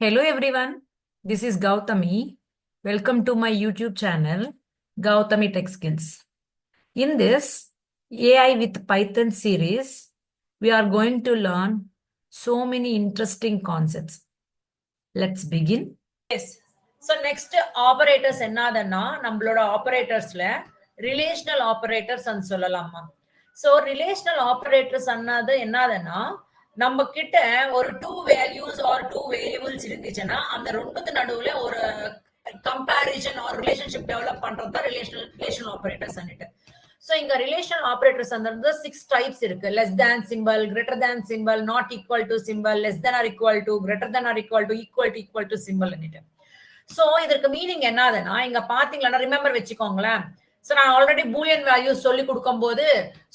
Hello everyone, this is Gautami. Welcome to my YouTube channel, Gautami Tech Skills. In this AI with Python series, we are going to learn so many interesting concepts. Let's begin. Yes so next operators என்னதுன்னா நம்மளோட ஆபரேட்டர்ஸ்ல relational operators சொல்லலாமா. So relational operators என்னதுன்னா நம்ம கிட்ட ஒரு two values or two variables இருந்துச்சுன்னா அந்த ரெண்டுத்து நடுவுல ஒரு கம்பேரிசன் ஆர் ரிலேஷன்ஷிப் டெவலப் பண்றது தான் ரிலேஷனல் ஆபரேட்டர்ஸ் அன்னிட்டு. ஸோ இங்க ரிலேஷனல் ஆபரேட்டர்ஸ் வந்து 6 டைப்ஸ் இருக்கு. Less than simple, greater than simple, not equal to simple, less than or equal to, greater than or equal to, equal to simple. So இதற்கு meaning என்னதுன்னா இங்க பாத்தீங்களா, remember வச்சுக்கோங்களேன். So நான் already Boolean values சொல்லி கொடுக்கும் போது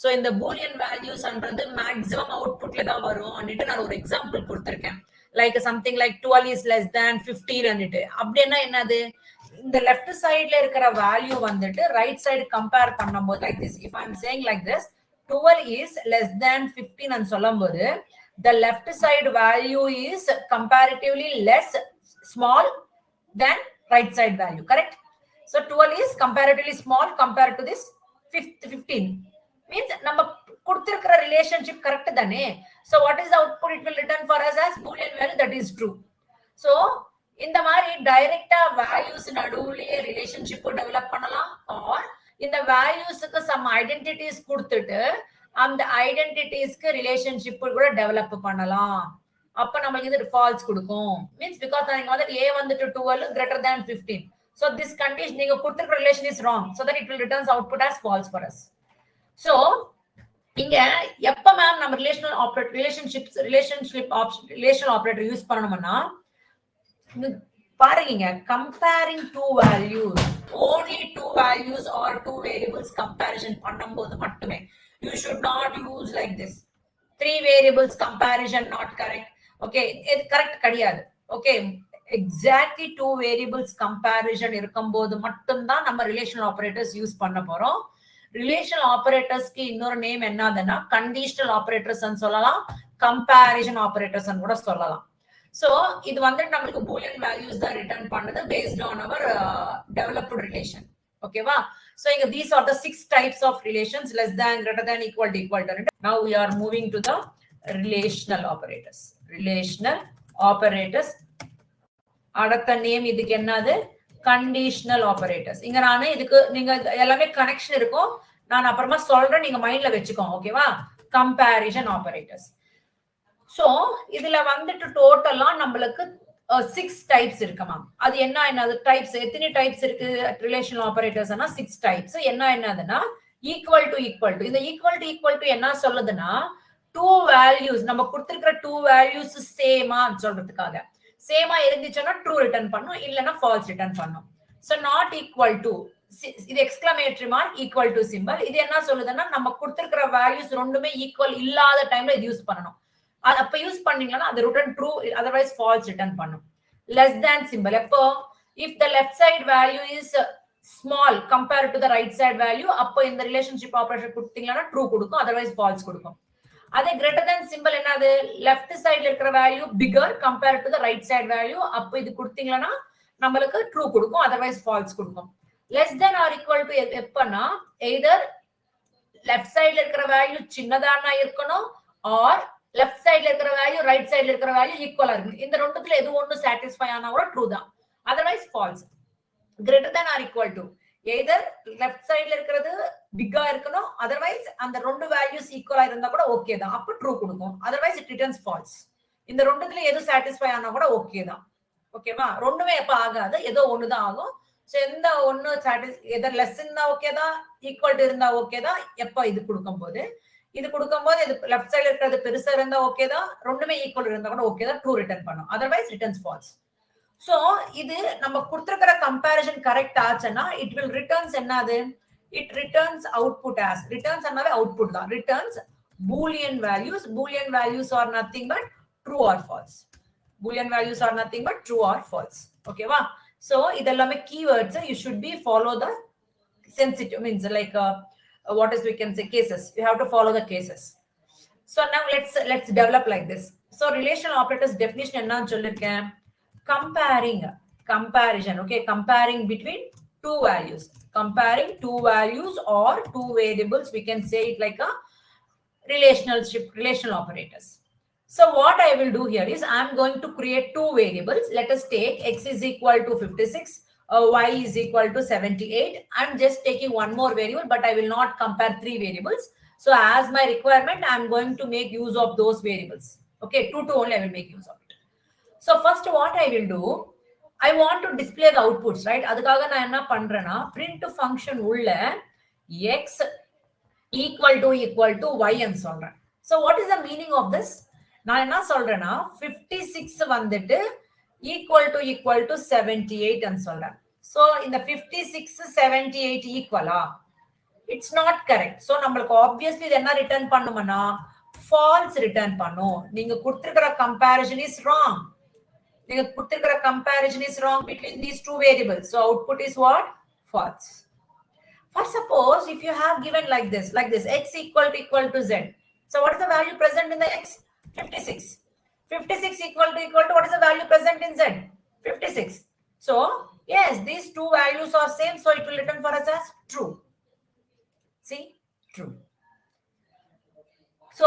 ஸோ இந்த பூலியன் வேல்யூஸ்ன்றது மேக்ஸிமம் அவுட்புட்ல தான் வரும் அன்னிட்டு நான் ஒரு எக்ஸாம்பிள் கொடுத்துருக்கேன். Like something like 12 is less than 15 அன்னிட்டு. அப்படின்னா என்னது, இந்த லெஃப்ட் சைட்ல இருக்கிற வேல்யூ வந்துட்டு ரைட் சைடு கம்பேர் பண்ணும்போது like this, if I am saying like this 12 is less than 15 ன்னு சொல்லும்போது the left side value is comparatively less small than right side value, correct? So 12 is comparatively small compared to this 15. Means நம்ம கொடுத்திருக்கிற relationship correct தானே. So what is the output? It will return for us as boolean value, that is true. So இந்த மாதிரி டைரக்டா values நடுவுலயே relationship develop பண்ணலாம். R இந்த வேல்யூஸ்க்கு some identities கொடுத்துட்டு அந்த ஐடென்டிட்டிஸ்க்கு ரிலேஷன்ஷிப் கூட டெவலப் பண்ணலாம். அப்ப நம்மளுக்கு இது ஃபால்ஸ் கொடுக்கும். மீன்ஸ் பிகாஸ் நீங்க வந்து a வந்துட்டு 12 greater than 15. So this condition நீங்க கொடுத்திருக்கிற relation is wrong. So that it will returns output as false for us. So இங்க எப்ப மேம் நம்ம ரிலேஷனல் ஆபரேட்டர் யூஸ் பண்ணணும்னா பாருங்க, comparing two values, only two values or two variables comparison பண்ணும்போது மட்டுமே. You should not use like this 3 variables comparison, not correct. Okay, இது correct கிடையாது. Okay, exactly 2 variables comparison இருக்கும்போது மட்டும்தான் நம்ம ரிலேஷனல் ஆபரேட்டர்ஸ் யூஸ் பண்ண போறோம். ரிலேஷனல் ஆபரேட்டர்ஸ்க்கு இன்னொரு நேம் என்னதுன்னா கண்டிஷனல் ஆபரேட்டர்ஸ் சொல்லலாம், கம்பேரிசன் ஆபரேட்டர்ஸ் கூட சொல்லலாம். சோ இது வந்து நமக்கு பூலியன் வேல்யூஸ் தான் ரிட்டர்ன் பண்ணுது based on our developed relation. ஓகேவா? So இங்க these are the 6 types of relations: less than, greater than, equal to. Now we are moving to the relational operators. Relational operators அடுத்த name இதுக்கு என்னது, conditional operators. இங்க நானு இதுக்கு நீங்க எல்லாமே கனெக்ஷன் இருக்கும், நான் அப்புறமா சொல்றேன், நீங்க மைண்ட்ல வச்சுக்கோங்க. ஓகேவா? Comparison operators. சோ இதுல வந்துட்டு டோட்டலா நம்மளுக்கு 6 டைப்ஸ் இருக்கு மேம். அது என்னது டைப்ஸ், எத்தனை டைப்ஸ் இருக்கு ரிலேஷனல் ஆபரேட்டர்ஸ்னா 6 டைப்ஸ். என்னதுன்னா ஈக்குவல் டு. இந்த ஈக்குவல் டு என்ன சொல்லுதுன்னா டூ வேல்யூஸ், நம்ம கொடுத்திருக்கிற டூ வேல்யூஸ் சேமா சொல்றதுக்காக. சேமா இருந்துச்சுன்னா ட்ரூ ரிட்டர்ன் பண்ணும், இல்லைன்னா ஃபால்ஸ் ரிட்டர்ன் பண்ணும். சோ நாட் ஈக்குவல் டு, இது exclamatory mark, equal to symbol. இது என்ன சொல்லுதுன்னா நம்ம கொடுத்திருக்கிற வேல்யூஸ் ரெண்டுமே ஈக்குவல் இல்லாத டைம்ல இது யூஸ் பண்ணணும். அப்ப யூஸ் பண்ணீங்கன்னா அது return true, otherwise false return பண்ணும். லெஸ் தேன் சிம்பல் எப்போ, if the left side value is small compare to the right side value, அப்போ இந்த ரிலேஷன்ஷிப் ஆபரேட்டர் கொடுத்தீங்கன்னா ட்ரூ கொடுக்கும், அதர்வைஸ் ஃபால்ஸ் கொடுக்கும். அதே கிரேட்டர் தேன் சிம்பல் என்னது, லெஃப்ட் சைடுல இருக்கிற value bigger compare to the right side value, அப்போ இது கொடுத்தீங்கன்னா நம்மளுக்கு ட்ரூ கொடுக்கும், அதர்வைஸ் ஃபால்ஸ் கொடுக்கும். Less than or equal to எப்பன்னா எய்தர் லெஃப்ட் சைடுல இருக்கிற வேல்யூ சின்னதானா இருக்கணும், ஆர் லெஃப்ட் சைடுல இருக்கிற வேல்யூ ரைட் சைடுல இருக்கிற வேல்யூ ஈக்குவலா இருக்கு. இந்த ரெண்டுத்துல எது ஒன்னு சாட்டிஸ்ஃபை ஆனா கூட ட்ரூ தான், otherwise falls. Greater than or equal to either left சைடுல இருக்கிறது பிக்கா இருக்கணும், அதர்வைஸ் அந்த ரெண்டு வேல்யூஸ் ஈக்குவலா இருந்தா கூட ஓகே தான், அப்ப ட்ரூ கொடுக்கும், அதர்வைஸ் இட் ரிட்டர்ன்ஸ் ஃபால்ஸ். இந்த ரெண்டுத்துல எது சாட்டிஸ்ஃபை ஆனா கூட ஓகே தான். ஓகேவா? ரெண்டுமே எப்ப ஆகாது, ஏதோ ஒண்ணுதான் ஆகும். சோ எந்த ஒண்ணு எதர் லெஸ் இருந்தா ஓகே தான், ஈக்குவல் டு இருந்தா ஓகே தான். எப்ப இது கொடுக்கும்போது இது லெஃப்ட் சைடுல இருக்கிறது பெருசா இருந்தா ஓகே தான், ரெண்டுமே ஈக்குவல் இருந்தா கூட ஓகே தான், ட்ரூ ரிட்டர்ன் பண்ணும், அதர்வைஸ் ரிட்டர்ன்ஸ் ஃபால்ஸ். சோ இது நம்ம கொடுத்திருக்கிற கம்பேரிசன் கரெக்ட் ஆச்சுன்னா இட் வில் ரிட்டர்ன்ஸ் என்னது, it returns output as, returns என்னவே அவுட்புட் தான், returns Boolean values. Boolean values are nothing but true or false. Boolean values are nothing but true or false. ஓகேவா? So இதெல்லாமே keywords. You should be follow the sensitive, means like what is we can say cases. You have to follow the cases. So now let's develop like this. So relational operators definition enna solliruken, comparison, okay, comparing between two values, comparing two values or two variables, we can say it like a relational operators. So what I will do here is I'm going to create two variables. Let us take x is equal to 56, y is equal to 78. I'm just taking one more variable, but I will not compare three variables. So as my requirement, I'm going to make use of those variables. Okay, two only I will make use of it. So first what I will do, I want to display the outputs, right? அதுக்காக நான் என்ன பண்றேன்னா print function உள்ள x equal to y ன்னு சொல்றேன். So what is the meaning of this? நான் என்ன சொல்றேன்னா 56 வந்துட்டு equal to 78 ன்னு சொல்றேன். So இந்த 56 78 ஈக்குவலா? It's not correct. So நம்மளுக்கு obviously இது என்ன ரிட்டர்ன் பண்ணும்னா false ரிட்டர்ன் பண்ணும். நீங்க கொடுத்திருக்கிற comparison is wrong. நீங்க கொடுத்திருக்கிற comparison is wrong between these two variables. So output is what? False. For suppose if you have given like this, x equal to z. So what is the value present in the x? 56. 56 equal to what is the value present in z? 56. So yes, these two values are same, so it will return for us as true. See, true. So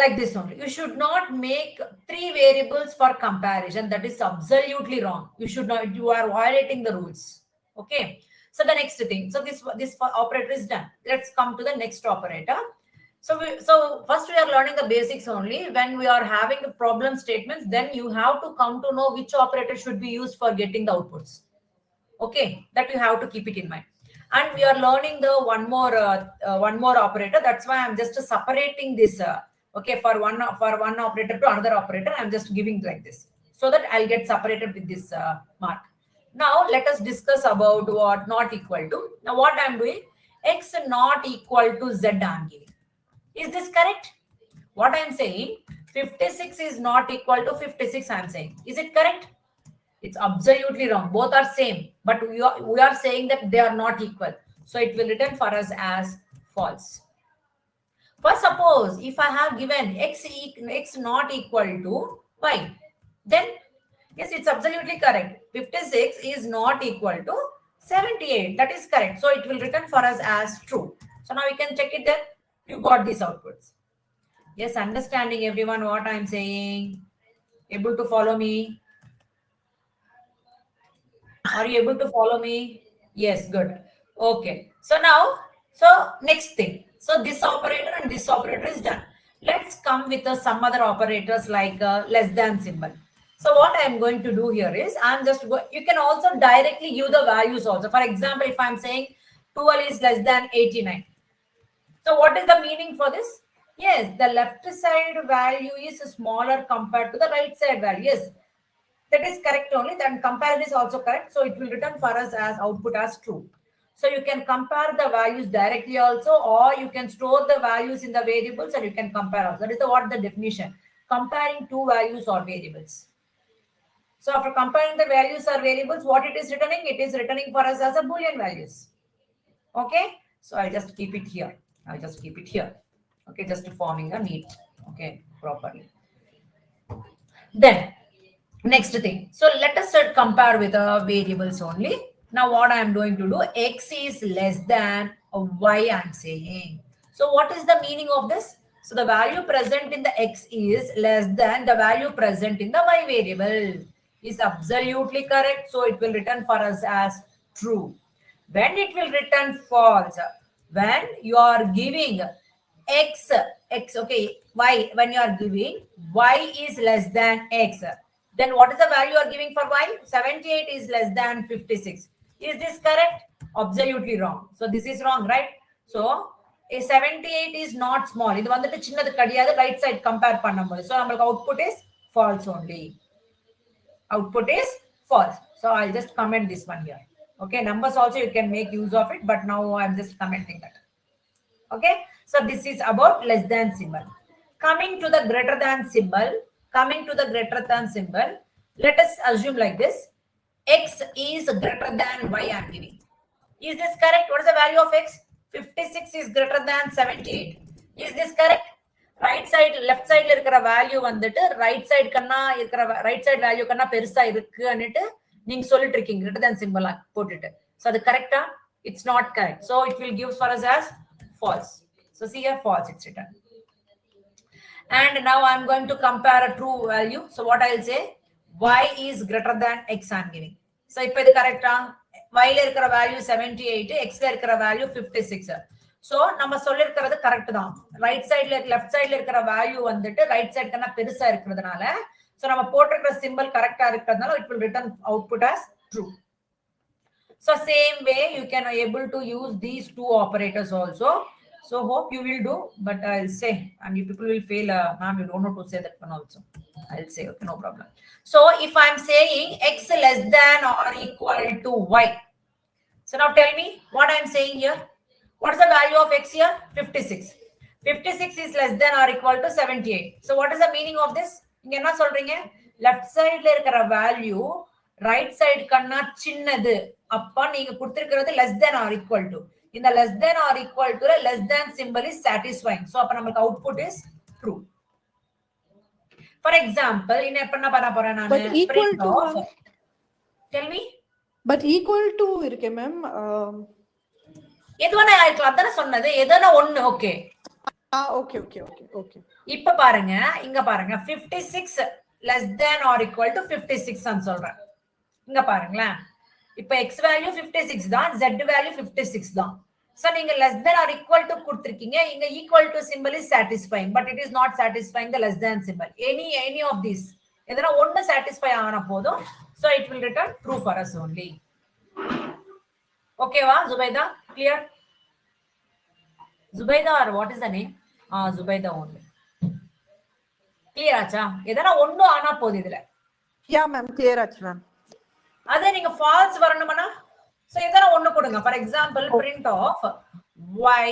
like this only. You should not make three variables for comparison. That is absolutely wrong. You should not. You are violating the rules. Okay. So the next thing. So this operator is done. Let's come to the next operator. So first we are learning the basics only. When we are having the problem statements, then you have to come to know which operator should be used for getting the outputs. Okay, that you have to keep it in mind. And we are learning the one more operator. That's why I'm just separating this. Okay, for one operator to another operator, I'm just giving like this so that I'll get separated with this mark. Now let us discuss about what not equal to. Now what I'm doing, x not equal to z I'm giving. Is this correct? What I'm saying, 56 is not equal to 56 I'm saying. Is it correct? It's absolutely wrong. Both are same, but we are saying that they are not equal. So it will return for us as false. For suppose if I have given x not equal to y, then yes, it's absolutely correct. 56 is not equal to 78. That is correct. So it will return for us as true. So now we can check it there. You got these outputs. Yes, understanding everyone what I'm saying? Able to follow me? Are you able to follow me? Yes, good. Okay. So now, next thing. So this operator and this operator is done. Let's come with some other operators like less than symbol. So what I'm going to do here is you can also directly give the values also. For example, if I'm saying 12 is less than 89. So what is the meaning for this? Yes, the left side value is smaller compared to the right side value. Yes, that is correct only. Then comparison is also correct. So it will return for us as output as true. So you can compare the values directly also, or you can store the values in the variables and you can compare also. That is what the definition. Comparing two values or variables. So after comparing the values or variables, what it is returning? It is returning for us as a Boolean values. Okay. So I'll just keep it here. Okay, just forming a neat, okay, properly. Then next thing. So let us compare with the variables only. Now what I am going to do, x is less than y I'm saying. So what is the meaning of this? So the value present in the x is less than the value present in the y variable. Is absolutely correct. So it will return for us as true. When it will return false, when you are giving x, okay, y, when you are giving y is less than x, then what is the value you are giving for y? 78 is less than 56. Is this correct? Absolutely wrong. So this is wrong, right? So a 78 is not small. இது வந்துட்டு சின்னது கிடையாது, right side compare பண்ணும்போது. So நம்மளுக்கு output is false only. Output is false. So I'll just comment this one here. Okay, numbers also you can make use of it, but now I'm just commenting that. Okay, so this is about less than symbol. Coming to the greater than symbol, let us assume like this. X is greater than y I'm giving. Is this correct? What is the value of x? 56 is greater than 78. Is this correct? Right side left சைடுல இருக்கிற value வந்துட்டு right side கண்ணா இருக்கிற right side value கண்ணா பெருசா இருக்குன்னுட்டு நீங்க சொல்லிட்டு இருக்கீங்க greater than simple போட்டுட்டு. So அது கரெக்டா? It's not correct. So it will give for us as false. So see here false it's written. And now I'm going to compare a true value. So what I'll say, y is greater than x I'm giving. So இப்போ இது கரெக்டா? y ல இருக்கிற value 78, x ல இருக்கிற value 56. So நம்ம சொல்லிருக்கிறது correct தான். Right சைடுல லெஃப்ட் சைடுல இருக்கிற வேல்யூ வந்துட்டு ரைட் சைடு கన్నా பெருசா இருக்கிறதுனால சோ நம்ம போட்டிருக்கிற சிம்பல் கரெக்டா இருக்கிறதுனால it will return output as true. So same way you can able to use these two operators also. So hope you will do, but I'll say, and you people will fail, ma'am, you don't know to say that one also. I'll say, okay, no problem. So if I'm saying x less than or equal to y. So now tell me what I'm saying here. What is the value of x here? 56. 56 is less than or equal to 78. So what is the meaning of this? இங்க என்ன சொல்றீங்க? Left சைடுல இருக்கிற value right side கண்ணா சின்னது. அப்ப நீங்க கொடுத்திருக்கிறது less than or equal to. இந்த less than or equal to less than symbol is satisfying. So அப்ப நமக்கு output is true. For example, என்ன பண்ண போறேன் நானு? But equal to tell me. But equal to இருக்கே மேம். எதுவனா இருக்கலாம் அதானே சொன்னது. எதுனா ஒண்ணு okay. Okay okay okay okay. இப்ப பாருங்க இங்க பாருங்க 56 less than or equal to 56 ன்னு சொல்றேன். இங்க பாருங்களேன். இப்ப x வேல்யூ 56 தான், z வேல்யூ 56 தான். சோ நீங்க less than or equal to கொடுத்திருக்கீங்க. இங்க equal to symbol is satisfying, but it is not satisfying the less than symbol. Any of these எதனா ஒண்ணு satisfy ஆன போதும். So it will return true for us only. Okay வா Zubaida? Clear? Zubaida or what is the name? Zubaida only. Clear ஆச்சா? எதனா ஒண்ணு ஆனா போதும் இதுல. Yeah ma'am, clear ஆச்சு ma'am. அதே நீங்க false வரணும்னா சோ எதனா ஒண்ணு கொடுங்க. For example, print of y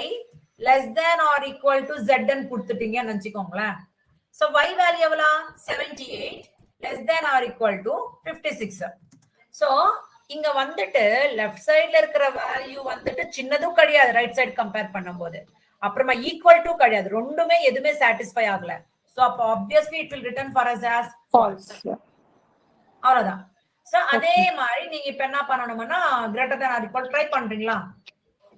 less than or equal to z ன்னு கொடுத்துட்டீங்கன்னு நினைச்சுக்கோங்களேன். So y வேல்யூ எவ்வளவு? 78 less than or equal to 56. So இங்க வந்துட்டு லெஃப்ட் சைடுல இருக்கிற வேல்யூ வந்துட்டு சின்னதும் கிடையாது ரைட் சைடு கம்பேர் பண்ணும்போது. அப்புறமா ஈக்குவல் டு கிடையாது. ரெண்டுமே எதுமே சாட்டிஸ்ஃபை ஆகல. சோ அப்ப obviously it will return for us as false. அவ்வளவுதான். சோ அதே மாதிரி நீங்க இப்ப என்ன பண்ணணும்னா greater than or equal try பண்றீங்களா?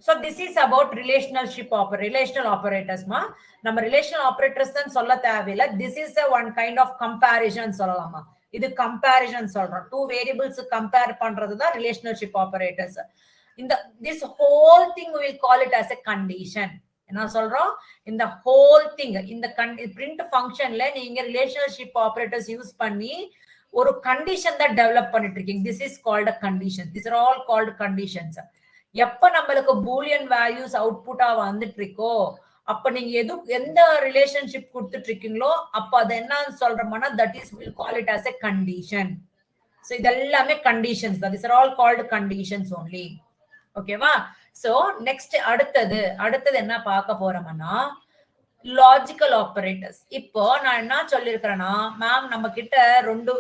So this is about relational operators மா. நம்ம relational operators தான் சொல்ல தேவையில்லை. This is a one kind of comparison சொல்லலாமா? இது கம்பேரிஷன் சொல்றோம். டூ வேரியபிள்ஸ் கம்பேர் பண்றதுதான் ரிலேஷன்ஷிப் ஆபரேட்டர்ஸ். இந்த this whole thing we will call it as a condition. என்ன சொல்றோம்? இந்த whole thing இந்த print functionல நீங்க ரிலேஷன்ஷிப் ஆபரேட்டர்ஸ் யூஸ் பண்ணி ஒரு கண்டிஷன் தான் டெவலப் பண்ணிட்டு இருக்கீங்க. This is called a condition. These are all called conditions. எப்ப நம்மளுக்கு பூலியன் வேல்யூஸ் அவுட்புட்டா வந்துட்டு இருக்கோ அப்ப நீங்க எந்த ரிலேஷன்ஷிப் கொடுத்துட்டு இருக்கீங்களோ அப்ப அது என்னன்னு சொல்றோம்னா that is we'll call it as a condition. So இதெல்லாமே conditions தான். These are all called conditions only. ஓகேவா? So next அடுத்தது என்ன பார்க்க போறோம்னா லாஜிக்கல் ஆபரேட்டர்ஸ். இப்போ நான் என்ன சொல்லிருக்கிறேன்னா மேம் நம்ம கிட்ட ரெண்டு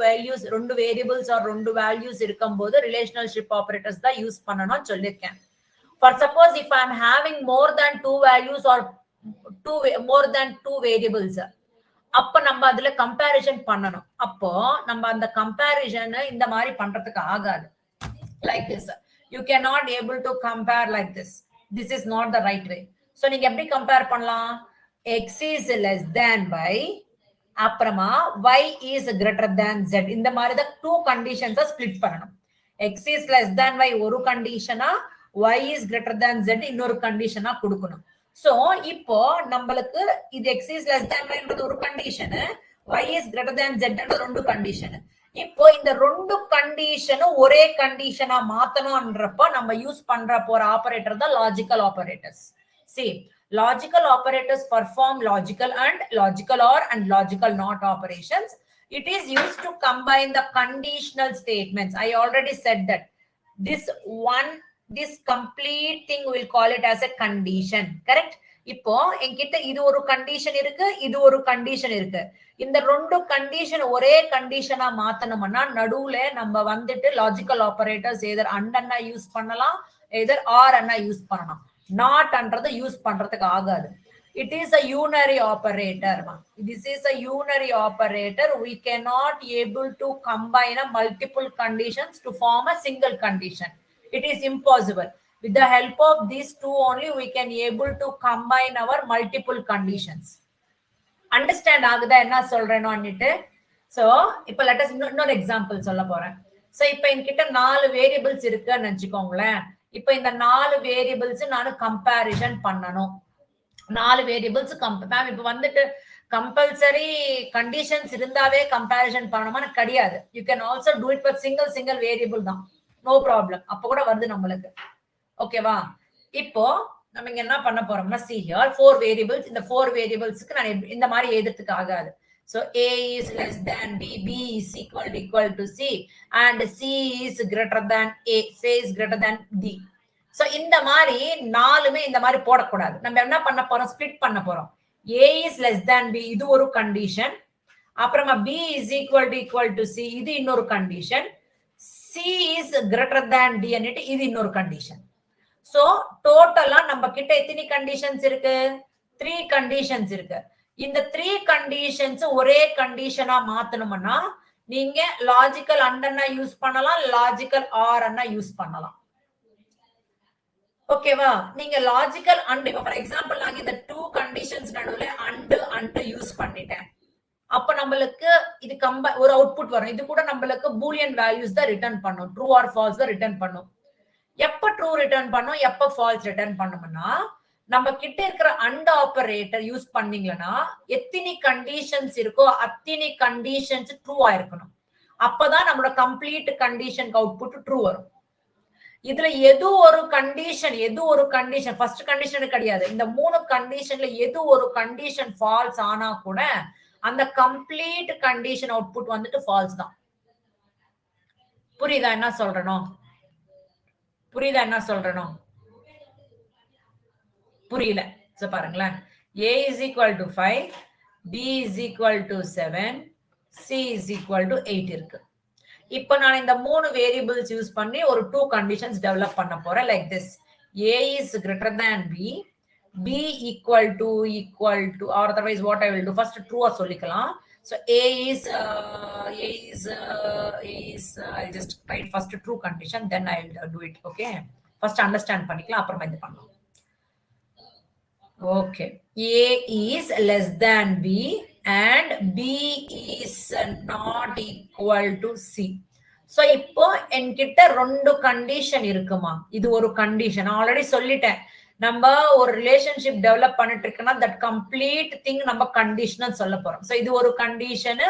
வேரியபிள்ஸ் ஆர் ரெண்டு வேல்யூஸ் இருக்கும்போது ரிலேஷனல்ஷிப் ஆபரேட்டர்ஸ் தான் யூஸ் பண்ணணும்னு சொல்லியிருக்கேன். For suppose if I am having more than two values or more than two variables, அப்ப நம்ம அதுல கம்பேரிசன் பண்ணணும். அப்போ நம்ம அந்த கம்பேரிசன் இந்த மாதிரி பண்றதுக்கு ஆகாது. Like this you cannot able to compare like this. This is not the right way. So நீங்க எப்படி கம்பேர் பண்ணலாம்? x is less than y அப்புறமா y is greater than z. இந்த மாதிரி தான் டூ கண்டிஷன்ஸ் ஸ்ப்ளிட் பண்ணணும். x is less than y ஒரு கண்டிஷனா, y is greater than z இன்னொரு கண்டிஷனா கொடுக்கணும். சோ இப்போ நம்மளுக்கு இது x is less than y ன்றது ஒரு condition, y is greater than z ன்றது ரெண்டு கண்டிஷன். இப்போ இந்த ரெண்டு கண்டிஷனும் ஒரே கண்டிஷனா மாத்தணும்ன்றப்ப நம்ம யூஸ் பண்ற போற ஆபரேட்டர் தான் logical operators. See, logical operators perform logical and logical or and logical not operations. It is used to combine the conditional statements. I already said that this complete thing we'll call it as a condition. Correct? இப்போ என்கிட்ட இது ஒரு condition இருக்கு, இது ஒரு condition இருக்கு. இந்த ரெண்டு கண்டிஷன் ஒரே கண்டிஷனா மாத்தணும்னா நடுவுல நம்ம வந்துட்டு லாஜிக்கல் ஆபரேட்டர்ஸ் எதர் அண்ணா யூஸ் பண்ணலாம், எதர் ஆர் அண்ணா யூஸ் பண்ணலாம். நாட் அன்றது யூஸ் பண்றதுக்கு ஆகாது. It is a unary operator. This is a unary operator. We cannot able to combine a multiple conditions to form a single condition. It is impossible. With the help of these two only, we can able to combine our multiple conditions. Understand ஆகுதா என்ன சொல்றேன்னு? So இப்ப let us இன்னொரு example சொல்ல போறேன். So இப்ப என்கிட்ட 4 variables இருக்குன்னு நினைச்சுக்கோங்களேன். இப்ப இந்த 4 வேரியபிள்ஸ் நான் கம்பேரிசன் பண்ணணும். 4 வேரியபிள்ஸ் மேம் இப்ப வந்துட்டு கம்பல்சரி கண்டிஷன்ஸ் இருந்தாவே கம்பேரிசன் பண்ணணுமா? கிடையாது. You can also do it with single variable தான். No problem. அப்ப கூட வருது நம்மளுக்கு. ஓகேவா? இப்போ நம்ம இங்க என்ன பண்ண போறோம்னா see here 4 வேரியபிள்ஸ். இந்த 4 வேரியபிள்ஸ்க்கு நான் இந்த மாதிரி எழுதுறதுக்கு ஆகாது. So a is less than b, b is equal to c, and c is greater than a, c is greater than d. So இந்த மாதிரி நாலுமே இந்த மாதிரி போடக்கூடாது. நம்ம என்ன பண்ண போறோம்? ஸ்பிளிட் பண்ண போறோம். a is less than b இது ஒரு கண்டிஷன். அப்புறமா b is equal to c இது இன்னொரு condition. c is greater than d அன்னிட்டு இது இன்னொரு கண்டிஷன். So டோட்டலா நம்ம கிட்ட எத்தனை கண்டிஷன்ஸ் இருக்கு? 3 கண்டிஷன்ஸ் இருக்கு. இந்த 3 கண்டிஷன்ஸ் ஒரே கண்டிஷனா மாத்தணும்னா நீங்க லாஜிக்கல் அண்ட் அண்ணா யூஸ் பண்ணலாம், லாஜிக்கல் ஆர் அண்ணா யூஸ் பண்ணலாம். ஓகேவா? நீங்க லாஜிக்கல் அண்ட் ஃபார் எக்ஸாம்பிள் நான் இந்த 2 கண்டிஷன்ஸ் நடுவுல அண்ட் யூஸ் பண்ணிட்டேன். அப்ப நம்மளுக்கு இது ஒரு அவுட்புட் வரும். இது கூட நம்மளுக்கு பூலியன் வேல்யூஸ் தான் ரிட்டர்ன் பண்ணும். ட்ரூ ஆர் ஃபால்ஸ் தான் ரிட்டர்ன் பண்ணும். எப்ப ட்ரூ ரிட்டர்ன் பண்ணும், எப்ப ஃபால்ஸ் ரிட்டர்ன் பண்ணும்னா நம்ம கிட்ட இருக்கிற அண்ட் ஆபரேட்டர் யூஸ் பண்ணீங்கன்னா எத்தனை கண்டிஷன்ஸ் இருக்கோ அத்தனை கண்டிஷன்ஸ் ட்ரூ ஆயிருக்கணும். அப்பதான் நம்மளோட கம்ப்ளீட் கண்டிஷன் அவுட்புட் ட்ரூ வரும். இதுல எது ஒரு கண்டிஷன் ஃபர்ஸ்ட் கண்டிஷன் கிடையாது. இந்த 3 கண்டிஷன்ல எது ஒரு கண்டிஷன் ஃபால்ஸ் ஆனா கூட அந்த கம்ப்ளீட் கண்டிஷன் அவுட்புட் வந்துட்டு ஃபால்ஸ் தான். புரியுதா என்ன சொல்றேனோ? புரியல. சோ பாருங்களேன். a is equal to 5, b is equal to 7, c is equal to 8 இருக்கு. இப்போ நான் இந்த 3 வேரியபிள்ஸ் யூஸ் பண்ணி ஒரு 2 கண்டிஷன்ஸ் டெவலப் பண்ண போறேன். Like this. a is greater than b, b equal to or otherwise what I will do, first true சொல்லிக்கலாம். So a is I'll just write first true condition, then I'll do it. Okay, first understand பண்ணிக்கலாம், அப்புறமா இது பண்ணலாம். Okay, a is less than b and b is not equal to c. So இப்போ என்கிட்ட 2 condition இருக்குமா? இது ஒரு condition. Already சொல்லிட்டேன். நம்ம ஒரு ரிலேஷன்ஷிப் டெவலப் பண்ணிட்டு இருக்கோம்னா தட் கம்ப்ளீட் திங் நம்ம கண்டிஷன் சொல்ல போறோம். சோ இது ஒரு கண்டிஷன்,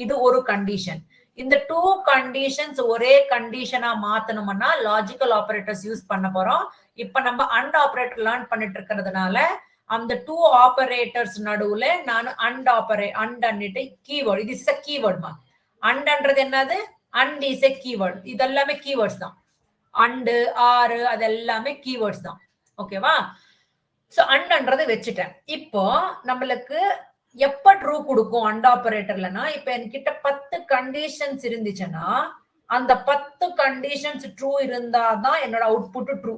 இது ஒரு கண்டிஷன். இந்த 2 கண்டிஷன்ஸ் ஒரே கண்டிஷனா மாத்தணும்னா லாஜிக்கல் ஆபரேட்டர்ஸ் யூஸ் பண்ண போறோம். இப்ப நம்ம அண்ட் ஆபரேட்டர் லேர்ன் பண்ணிட்டு இருக்கிறதுனால அந்த 2 ஆபரேட்டர்ஸ் நடுவுல நான் அண்ட் அன்னிட்டு கீவேர்ட், இது இஸ் a கீவேர்ட் மா. அண்ட்ன்றது என்னது? And is a keyword. இது எல்லாமே கீவேர்ட்ஸ் தான். அண்ட் ஆர் அது எல்லாமே கீவேர்ட்ஸ் தான். ஓகேவா? சோ அண்ட்ன்றதை வச்சுட்டேன். இப்போ நம்மளுக்கு எப்ப ட்ரூ கொடுக்கும் அண்ட் ஆபரேட்டர்லனா, இப்ப என்கிட்ட 10 கண்டிஷன்ஸ் இருந்துச்சுன்னா அந்த 10 கண்டிஷன்ஸ் ட்ரூ இருந்தாதான் என்னோட அவுட்புட் ட்ரூ.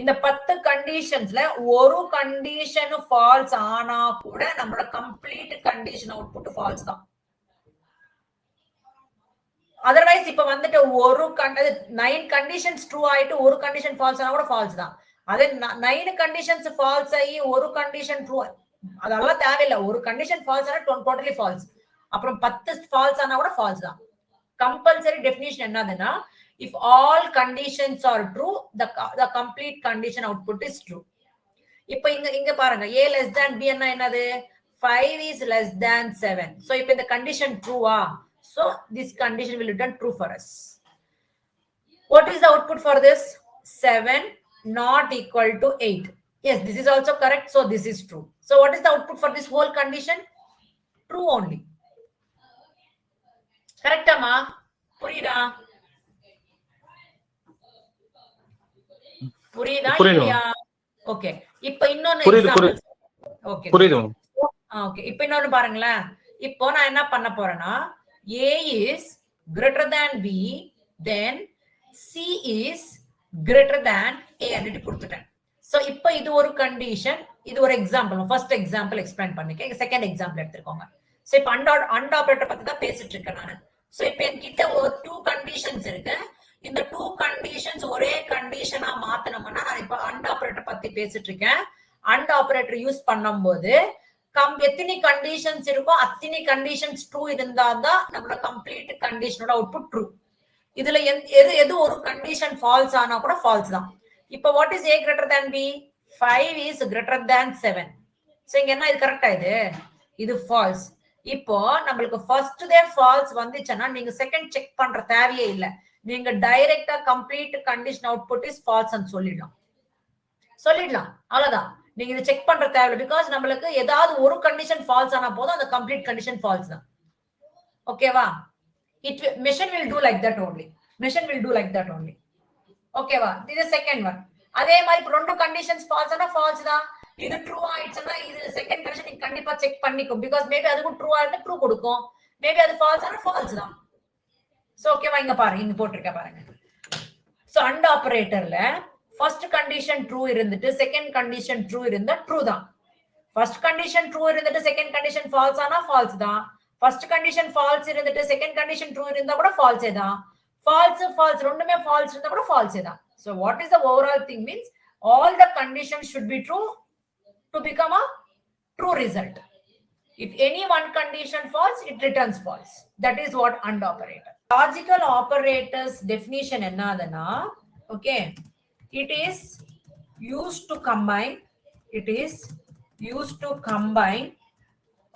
இந்த 10 கண்டிஷன்ஸ்ல ஒரு கண்டிஷன் ஃபால்ஸ் ஆனா கூட நம்மளோட கம்ப்ளீட் கண்டிஷன் அவுட்புட் ஃபால்ஸ் தான். அதர்வைஸ் இப்ப வந்துட்டு ஒரு 9 கண்டிஷன்ஸ் ட்ரூ ஆயிட்டு ஒரு கண்டிஷன் ஃபால்ஸ் ஆனா கூட ஃபால்ஸ் தான். அதே 9 கண்டிஷன்ஸ் ஃபால்ஸ் ஆகி ஒரு கண்டிஷன் ட்ரூ, அதெல்லாம் தேவையில்லை. ஒரு கண்டிஷன் ஃபால்ஸ் ஆனா டோட்டலி ஃபால்ஸ். அப்புறம் 10 ஃபால்ஸ் ஆனா கூட ஃபால்ஸ் தான். கம்பல்சரி டெஃபினிஷன் என்னதுன்னா, if all conditions are true, the complete condition output is true. இப்போ இங்க பாருங்க, a less than b என்னது? 5 is less than 7. So இப்போ இந்த condition ட்ரூவா? So this condition will return true for us. What is the output for this? 7 not equal to 8. Yes, this is also correct. So this is true. So what is the output for this whole condition? True only. Correct amma? புரியுதா? இல்லையா? Okay, இப்போ இன்னொன்னு example. Okay புரியுது. Okay, இப்போ இன்னொன்னு பாருங்களேன். இப்போ நான் என்ன பண்ண போறேன்னா, a is greater than b, then c is greater than a அன்னிட்டு கொடுத்துட்டேன். சோ இப்போ இது ஒரு கண்டிஷன், இது ஒரு எக்ஸாம்பிள். ஃபர்ஸ்ட் எக்ஸாம்பிள் எக்ஸ்பிளைன் பண்ணிருக்கேன். செகண்ட் எக்ஸாம்பிள் எடுத்துக்கோங்க. சோ இப்போ அண்ட் ஆபரேட்டர் பத்தி தான் பேசிட்டு இருக்கேன் நான். சோ இப்போ என்கிட்ட ஒரு 2 கண்டிஷன்ஸ் இருக்கு. இந்த 2 கண்டிஷன்ஸ் ஒரே கண்டிஷனா மாத்தணும்னா நான் இப்போ அண்ட் ஆபரேட்டர் பத்தி பேசிட்டு இருக்கேன். அண்ட் ஆபரேட்டர் யூஸ் பண்ணும்போது எத்தனை கண்டிஷன்ஸ் இருக்கோ அத்தனை கண்டிஷன்ஸ் ட்ரூ இருந்தாதான் நம்மளோட கம்ப்ளீட் கண்டிஷனோட அவுட்புட் ட்ரூ. இதுல எது ஒரு கண்டிஷன் ஃபால்ஸ் ஆனா கூட ஃபால்ஸ் தான். இப்போ what is a greater than b? 5 is greater than 7. So இங்க என்ன, இது கரெக்டா? இது ஃபால்ஸ். இப்போ நம்மளுக்கு ஃபர்ஸ்ட் டே ஃபால்ஸ் வந்துச்சுன்னா நீங்க செகண்ட் செக் பண்ற தேவையே இல்ல. நீங்க டைரக்டா complete condition output is false ன்னு சொல்லிடலாம். அவ்வளவுதான். நீங்க இதை செக் பண்ற தேவையில்லை. பிகாஸ் நம்மளுக்கு ஏதாவது ஒரு கண்டிஷன் ஃபால்ஸ் ஆனா போதும் அந்த கம்ப்ளீட் கண்டிஷன் ஃபால்ஸ் தான். ஓகேவா? Machine will do like that only. ஓகேவா? இது செகண்ட் ஒன். அதே மாதிரி இப்போ 2 கண்டிஷன்ஸ் ஃபால்ஸ் ஆனா ஃபால்ஸ் தான். இது ட்ரூ ஆயிடுச்சுன்னா இது செகண்ட் கண்டிஷன் நீங்க கண்டிப்பா செக் பண்ணிக்கும். பிகாஸ் மேபி அதுக்கும் ட்ரூ ஆயிட்டு ட்ரூ கொடுக்கும். மேபி அது ஃபால்ஸ் ஆனா ஃபால்ஸ் தான். சோ ஓகேவா? இங்க பாருங்க, இங்க போட்டிருக்க பாருங்க. சோ அண்ட் ஆபரேட்டர்ல ஃபர்ஸ்ட் கண்டிஷன் ட்ரூ இருந்துட்டு செகண்ட் கண்டிஷன் ட்ரூ இருந்தா ட்ரூ தான். ஃபர்ஸ்ட் கண்டிஷன் ட்ரூ இருந்துட்டு செகண்ட் கண்டிஷன் ஃபால்ஸ் ஆனா ஃபால்ஸ் தான். ஃபர்ஸ்ட் கண்டிஷன் ஃபால்ஸ் இருந்துட்டு செகண்ட் கண்டிஷன் ட்ரூ இருந்தா கூட ஃபால்ஸே தான். ஃபால்ஸ் ரெண்டுமே ஃபால்ஸ் இருந்தா கூட ஃபால்ஸே தான். So what is the overall thing means all the conditions should be true to become a true result. If any one condition false, it returns false. That is what AND operator. Logical operators definition enadana, okay, it is used to combine,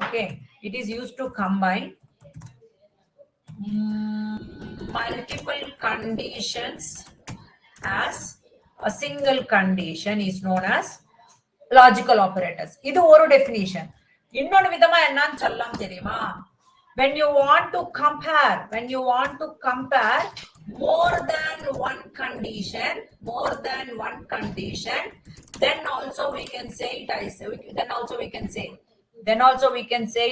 okay, it is used to combine multiple conditions as a single condition is known as logical operators. இது ஒரு definition. இன்னொரு விதமா என்னன்னு சொல்லலாம் தெரியுமா? when you want to compare more than one condition, then also we can say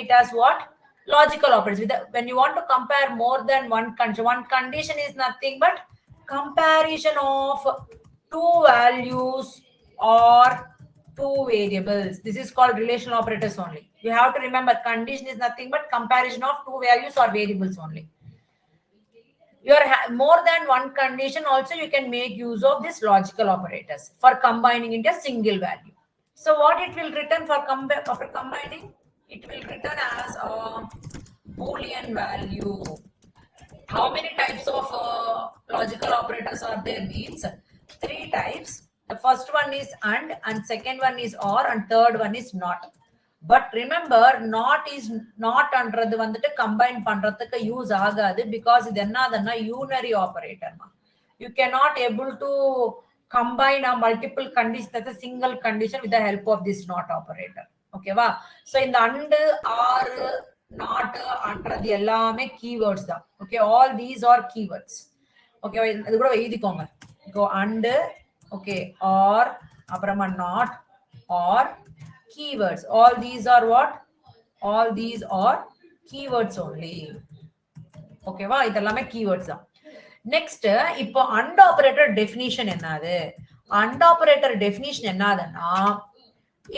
it as what? Logical operators. When you want to compare more than one condition is nothing but comparison of 2 values or 2 variables. This is called relational operators only. You have to remember condition is nothing but comparison of 2 values or variables only. More than one condition also you can make use of this logical operators for combining into a single value. So what it will return after combining? It will return as a Boolean value. How many types of logical operators are there? Means 3 types. The first one is and second one is or, and third one is not. But remember, not andradhu vandu combine pandradhukku use agadu because idu enadana unary operator. You cannot able to combine a multiple condition as a single condition with the help of this not operator. Okay va? So in the and, or, not andradhu ellame keywords da. Okay, all these are keywords. Okay, idu kuda eidhikonga. Go and, okay, or aprama not, or keywords. All these are what? All these are keywords only. Okay va? Idellame keywords da. Next, இப்போ AND operator definition என்னது? AND operator definition என்னதுன்னா,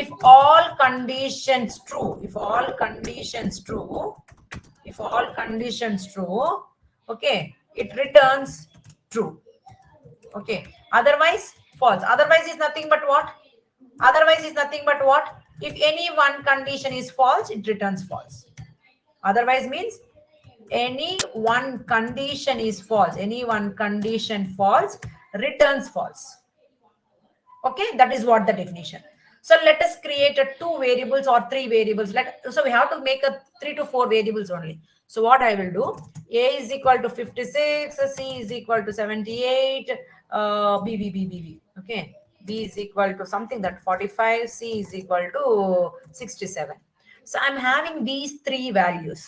if all conditions true, okay, it returns true. Okay, otherwise false. Otherwise is nothing but what? If any one condition is false, it returns false. Otherwise means any one condition is false. Any one condition false returns false. Okay, that is what the definition. So let us create a 2 variables or 3 variables. So we have to make a 3 to 4 variables only. So what I will do, A is equal to 56, C is equal to 78, B. Okay, B is equal to something that 45, C is equal to 67. So I'm having these 3 values.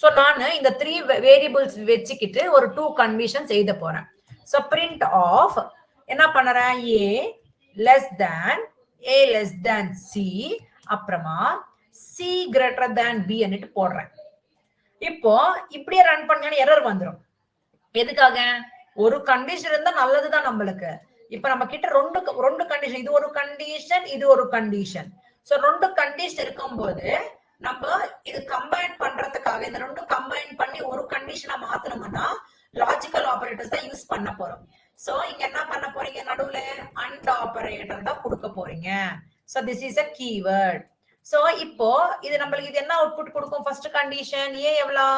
So நான் இந்த 3 variables வெச்சிக்கிட்டு ஒரு 2 conditions எழுத போறேன். So print of என்ன பண்றேன்? A less than C, அப்புறமா C greater than B ன்னு போடுறேன். இப்போ இப்படியே ரன் பண்ணா எரர் வந்துரும். எதுக்காக? ஒரு கண்டிஷன் இருந்தா நல்லதுதான் நம்மளுக்கு. இப்ப நம்ம கிட்ட ரெண்டு கண்டிஷன், இது ஒரு கண்டிஷன், இது ஒரு கண்டிஷன். சோ ரெண்டு கண்டிஷன் இருக்கும்போது நம்ம இது கம்பைன் பண்றதுக்காக இந்த ரெண்டும் கம்பைன் பண்ணி ஒரு கண்டிஷனா மாத்தணும்னா லாஜிக்கல் ஆபரேட்டர்ஸ் தான் யூஸ் பண்ண போறோம். சோ இங்க என்ன பண்ண போறீங்க, நடுவுல அண்ட் ஆபரேட்டர் தான் கொடுக்க போறீங்க. So this is a keyword. So இப்போ இது நம்மளுக்கு இது என்ன அவுட்புட் கொடுக்கும்? ஃபர்ஸ்ட் கண்டிஷன் a எவ்வளவு?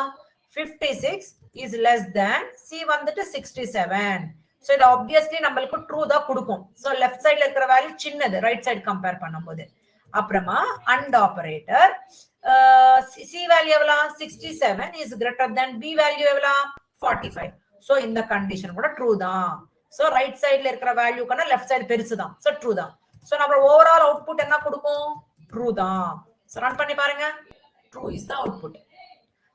56 is less than c வந்துட்டு 67. சோ இது ஆப்வியஸ்லி நம்மளுக்கு ட்ரூ தான் கொடுக்கும். சோ லெஃப்ட் சைடுல இருக்கிற வேல்யூ சின்னது, ரைட் சைடு கம்பேர் பண்ணும்போது. அப்புறமா அண்ட் ஆபரேட்டர் c வேல்யூ எவ்வளவு? 67 is greater than b value எவ்வளவு? 45. சோ இந்த கண்டிஷன் கூட ட்ரூ தான். சோ ரைட் சைடுல இருக்கிற வேல்யூக்கான லெஃப்ட் சைடு பெருசு தான். சோ ட்ரூ தான். சோ நம்ம ஓவரால் அவுட்புட் என்ன கொடுக்கும்? ட்ரூ தான். சோ ரன் பண்ணி பாருங்க. True is the output.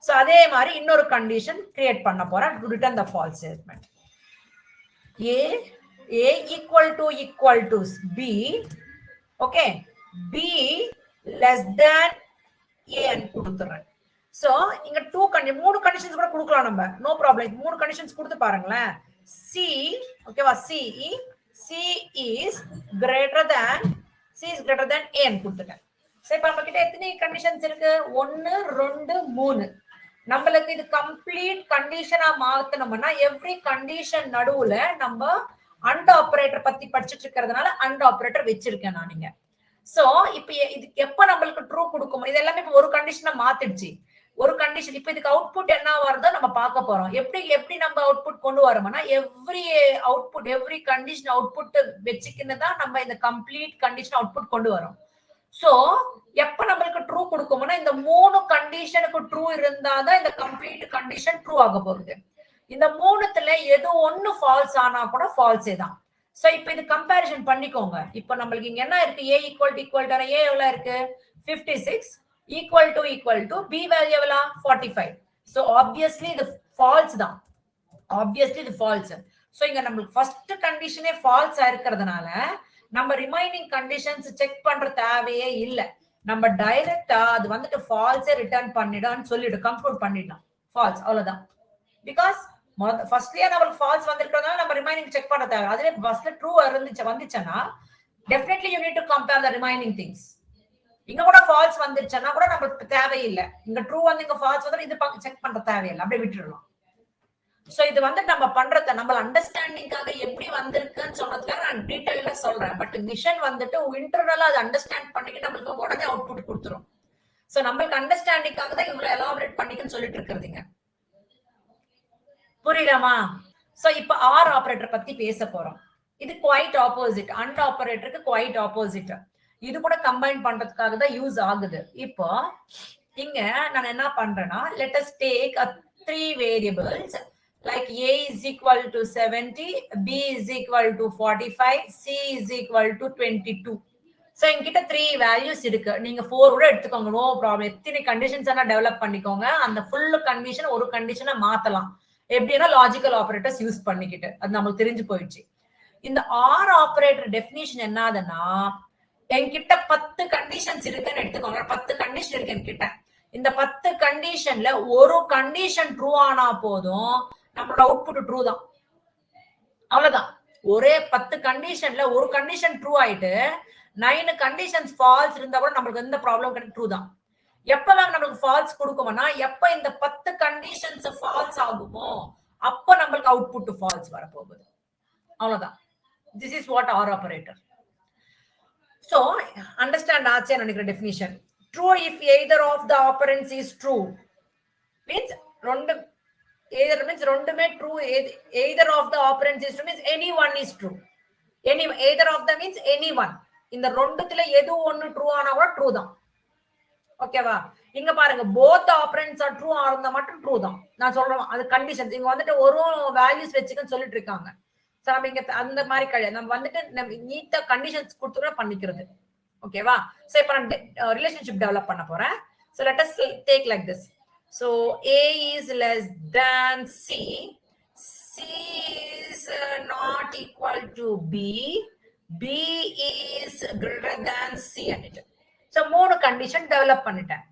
So அதே மாதிரி இன்னொரு கண்டிஷன் கிரியேட் பண்ண போறேன் to return the false statement. a equal to b, okay, b less than a ன்னு கொடுத்துறேன். சோ இங்க மூணு கண்டிஷன்ஸ் கூட கொடுக்கலாம் நம்ம, நோ ப்ராப்ளம். மூணு கண்டிஷன்ஸ் கொடுத்து பாருங்களேன். c, ஓகேவா, c is greater than a ன்னு கொடுத்துட்டேன். சரி, இப்ப நம்ம கிட்ட எத்தனை கண்டிஷன்ஸ் இருக்கு? 1 2 3. நம்மளுக்கு இது கம்ப்ளீட் கண்டிஷனா மாத்தணும்னா எவ்ரி கண்டிஷன் நடுவுல நம்ம அண்ட் ஆபரேட்டர் பத்தி படிச்சுட்டு இருக்கிறதுனால அண்ட் ஆபரேட்டர் வச்சிருக்கேன் நான் இங்க. சோ இப்ப இதுக்கு எப்ப நம்மளுக்கு ட்ரூ கொடுக்கும்? இது எல்லாமே இப்ப ஒரு கண்டிஷனை மாத்திடுச்சு. ஒரு கண்டிஷன் இப்ப இதுக்கு அவுட்புட் என்ன வருதோ நம்ம பார்க்க போறோம். எப்படி நம்ம அவுட்புட் கொண்டு வரோம்னா எவ்ரி கண்டிஷன் அவுட்புட் வச்சுக்கின்னு தான் நம்ம இந்த கம்ப்ளீட் கண்டிஷன் அவுட்புட் கொண்டு வரோம். சோ எப்ப நம்மளுக்கு ட்ரூ கொடுக்கும்னா இந்த மூணு கண்டிஷனுக்கு ட்ரூ இருந்தாதான் இந்த கம்ப்ளீட் கண்டிஷன் ட்ரூ ஆக போகுது. இந்த மூணுத்துல எது ஒண்ணு ஃபால்ஸ் ஆனா கூட ஃபால்ஸே தான். சோ இப்ப இது கம்பேரிசன் பண்ணிக்கோங்க. இப்ப நம்மளுக்கு இங்க என்ன இருக்கு? a ஈக்குவல் டு a எவ்வளவு இருக்கு? 56 ஈக்குவல் டு b வேல்யூ எவ்வளவு? 45. சோ ஆப்வியஸ்லி இது ஃபால்ஸ் தான். ஆப்வியஸ்லி இது ஃபால்ஸ். சோ இங்க நம்மளுக்கு ஃபர்ஸ்ட் கண்டிஷனே ஃபால்ஸ் இருக்கிறதுனால நம்ம ரிமைனிங் கண்டிஷன்ஸ் செக் பண்ற தேவையே இல்ல. நம்ம டைரக்டா அது வந்துட்டு ஃபால்ஸே ரிட்டர்ன் பண்ணிடான்னு சொல்லிட்டு கன்க்ளூட் பண்ணிடலாம். ஃபால்ஸ், அவ்வளவுதான். பிகாஸ் ஃபர்ஸ்ட்லயே நம்மளுக்கு ஃபால்ஸ் வந்திருக்கிறதுனால நம்ம ரிமைனிங் செக் பண்ண தேவை. அதுவே ஃபர்ஸ்ட்ல ட்ரூ வந்துச்சுன்னா definitely you need to compare the remaining things. இங்க கூட ஃபால்ஸ் வந்துருச்சுன்னா கூட நமக்கு தேவையில்லை. இங்க ட்ரூ வந்து இங்க ஃபால்ஸ் வந்து இது செக் பண்ற தேவையில்லை, அப்படியே விட்டுடலாம். சோ இது வந்து நம்ம பண்றத நம்ம அண்டர்ஸ்டாண்டிங்காக எப்படி வந்திருக்குன்னு சொன்னதுக்காக நான் டீடைலா சொல்றேன். பட் மிஷன் வந்துட்டு இன்டர்னலா அதை அண்டர்ஸ்டாண்ட் பண்ணிக்கிட்டு நம்மளுக்கு உடனே அவுட்புட் கொடுத்துரும். சோ நம்மளுக்கு அண்டர்ஸ்டாண்டிங்காக தான் இவ்வளவு எலாபரேட் பண்ணிக்கன்னு சொல்லிட்டு இருக்கிறதுங்க. புரியலாமா? சோ இப்ப ஆர் ஆபரேட்டர் பத்தி பேச போறோம். இது குவைட் ஆப்போசிட், அண்ட் ஆபரேட்டருக்கு குவைட் ஆப்போசிட். இது கூட கம்பைன் பண்றதுக்காக தான் யூஸ் ஆகுது. இப்போ இங்க நான் என்ன பண்றேன்னா, let us take 3 variables like a is equal to 70, b is equal to 45, c is equal to 22. So என்கிட்ட 3 வேல்யூஸ் இருக்கு. நீங்க 4 கூட எடுத்துக்கோங்க, நோ ப்ராப்ளம். எத்தனை கண்டிஷன்ஸ் எல்லாம் டெவலப் பண்ணிக்கோங்க. அந்த ஃபுல் கண்டிஷன் ஒரு கண்டிஷனை மாத்தலாம். எப்படின்னா லாஜிக்கல் ஆபரேட்டர்ஸ் யூஸ் பண்ணிக்கிட்டு. அது நமக்கு தெரிஞ்சு போயிடுச்சு. இந்த ஆர் ஆபரேட்டர் டெஃபினிஷன் என்னதுன்னா, என்கிட்ட 10 கண்டிஷன்ஸ் இருக்குன்னு எடுத்துக்கோங்க. 10 கண்டிஷன் இருக்கு என்கிட்ட. இந்த 10 கண்டிஷன்ல ஒரு கண்டிஷன் ட்ரூ ஆனா போதும், நம்மளோட அவுட்புட் ட்ரூ தான். அவ்வளவுதான். ஒரே 10 கண்டிஷன்ல ஒரு கண்டிஷன் ட்ரூ ஆயிட்டு 9 கண்டிஷன்ஸ் ஃபால்ஸ் இருந்தா கூட நம்மளுக்கு எந்த ப்ராப்ளம் கிடையாது, ட்ரூ தான். எப்பெல்லாம் நம்மளுக்கு ஃபால்ஸ் கொடுக்கும்னா, எப்ப இந்த 10 கண்டிஷன்ஸ் ஃபால்ஸ் ஆகுமோ அப்ப நம்மளுக்கு அவுட்புட் ஃபால்ஸ் வரப்போகுது. அவ்வளவுதான். This is what R operator. So understand ஆச்சே நினைக்கிற definition. True if either of the operands is true. Means either means ரெண்டுமே true. Either of the operands is true means anyone is true. Either of them means anyone. இந்த ரெண்டுத்துல எது ஒன்னு true ஆனா கூட true தான். ஓகேவா? இங்க பாருங்க, both operands are true ஆனா மட்டும் ட்ரூ தான். நான் சொல்றேன் அது கண்டிஷன்ஸ். இங்க வந்துட்டு ஒரு வேல்யூஸ் வச்சுக்கன்னு சொல்லிட்டு இருக்காங்க. நம்ம இங்க அந்த மாதிரி கிடையாது. நம்ம வந்துட்டு நீட்டா கண்டிஷன்ஸ் கொடுத்து பண்ணிக்கிறது. ஓகேவா? சோ இப்ப நான் ரிலேஷன்ஷிப் டெவலப் பண்ண போறேன். So let us take like this. So a is less than c, c is not equal to b, b is greater than c and so 3 condition develop பண்ணிட்டேன்.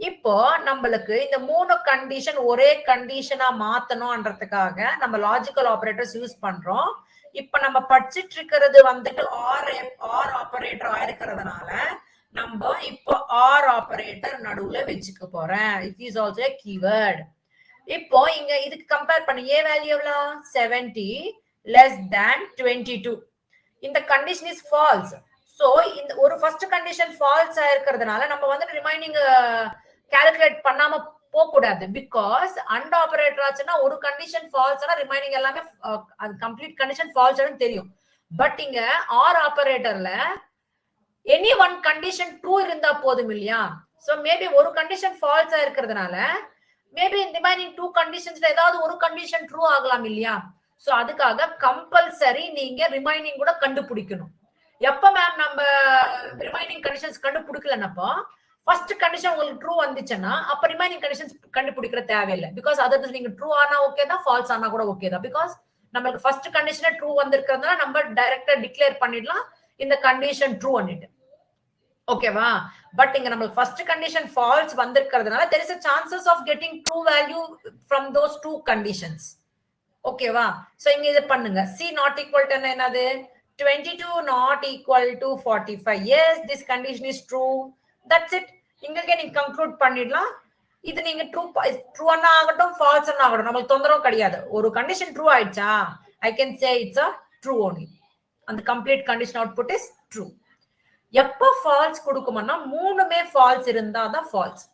இப்போ நம்மளுக்கு இந்த 3 கண்டிஷன் ஒரே கண்டிஷனா மாத்தணும்ன்றதுக்காக நம்ம லாஜிக்கல் ஆபரேட்டர்ஸ் யூஸ் பண்றோம். இப்ப நம்ம படிச்சிட்டு இருக்கிறது வந்துட்டு ஆர் ஆபரேட்டர் ஆயிருக்கிறதுனால நம்ம இப்போ ஆர் ஆபரேட்டர் நடுவுல வச்சுக்க போறேன். It is also keyword. இப்போ இங்க இதுக்கு கம்பேர் பண்ணி ஏ வேல்யூ எவ்வளோ 70 less than 22. இந்த கண்டிஷன் இஸ் ஃபால்ஸ். சோ இந்த ஒரு ஃபர்ஸ்ட் கண்டிஷன் ஃபால்ஸ் ஆயிருக்கிறதுனால நம்ம வந்துட்டு ரிமைனிங் கால்குலேட் பண்ணாம போக கூடாது. பிகாஸ் அண்ட் ஆபரேட்டர் ஆச்சுன்னா ஒரு கண்டிஷன் ஃபால்ஸ்னா ரிமைனிங் எல்லாமே அது கம்ப்ளீட் கண்டிஷன் ஃபால்ஸ்னு தெரியும். பட் இங்க ஆர் ஆபரேட்டர்ல எனி ஒன் கண்டிஷன் ட்ரூ இருந்தா போதும் இல்லையா? சோ மேபி ஒரு கண்டிஷன் ஃபால்ஸா இருக்கிறதுனால மேபி ரிமைனிங் 2 கண்டிஷன்ஸ்ல ஏதாவது ஒரு கண்டிஷன் ட்ரூ ஆகலாம் இல்லையா? சோ அதுக்காக கம்பல்சரி நீங்க ரிமைனிங் கூட கண்டுபிடிக்கணும். எப்ப மேம் நம்ம ரிமைனிங் கண்டிஷன்ஸ் கண்டுபிடிக்கலன்னப்போ ஃபர்ஸ்ட் கண்டிஷன் உங்களுக்கு ட்ரூ வந்துச்சுன்னா அப்ப ரிமைனிங் கண்டிஷன்ஸ் கண்டுபிடிக்கிற தேவையில்லை. பிகாஸ் அதற்கு நீங்க ட்ரூ ஆனா ஓகே தான், ஃபால்ஸ் ஆனா கூட ஓகே தான். பிகாஸ் நம்மளுக்கு ஃபர்ஸ்ட் கண்டிஷனே ட்ரூ வந்திருக்கிறதுனால நம்ம டைரக்டா டிக்ளேர் பண்ணிடலாம் இந்த கண்டிஷன் ட்ரூ பண்ணிட்டு. ஓகேவா? பட் இங்க நம்மளுக்கு ஃபர்ஸ்ட் கண்டிஷன் ஃபால்ஸ் வந்திருக்கிறதுனால there is a chances of getting true value from those two conditions. ஓகேவா? சோ இங்க இத பண்ணுங்க. C not equal to என்னது? 22 not equal to 45. Yes, this condition is true. That's it. இங்கக்கே நீங்க conclude பண்ணிடலாம். இது நீங்க ட்ரூ அண்ணா ஆகட்டும் ஃபால்ஸ் அண்ணா ஆகட்டும் நமக்கு தொந்தரவு கிடையாது. ஒரு கண்டிஷன் ட்ரூ ஆயிடுச்சா I can say it's a true only. And the complete condition output is true. எப்ப ஃபால்ஸ் கொடுக்கும்னா மூணுமே ஃபால்ஸ் இருந்தாதான் ஃபால்ஸ்.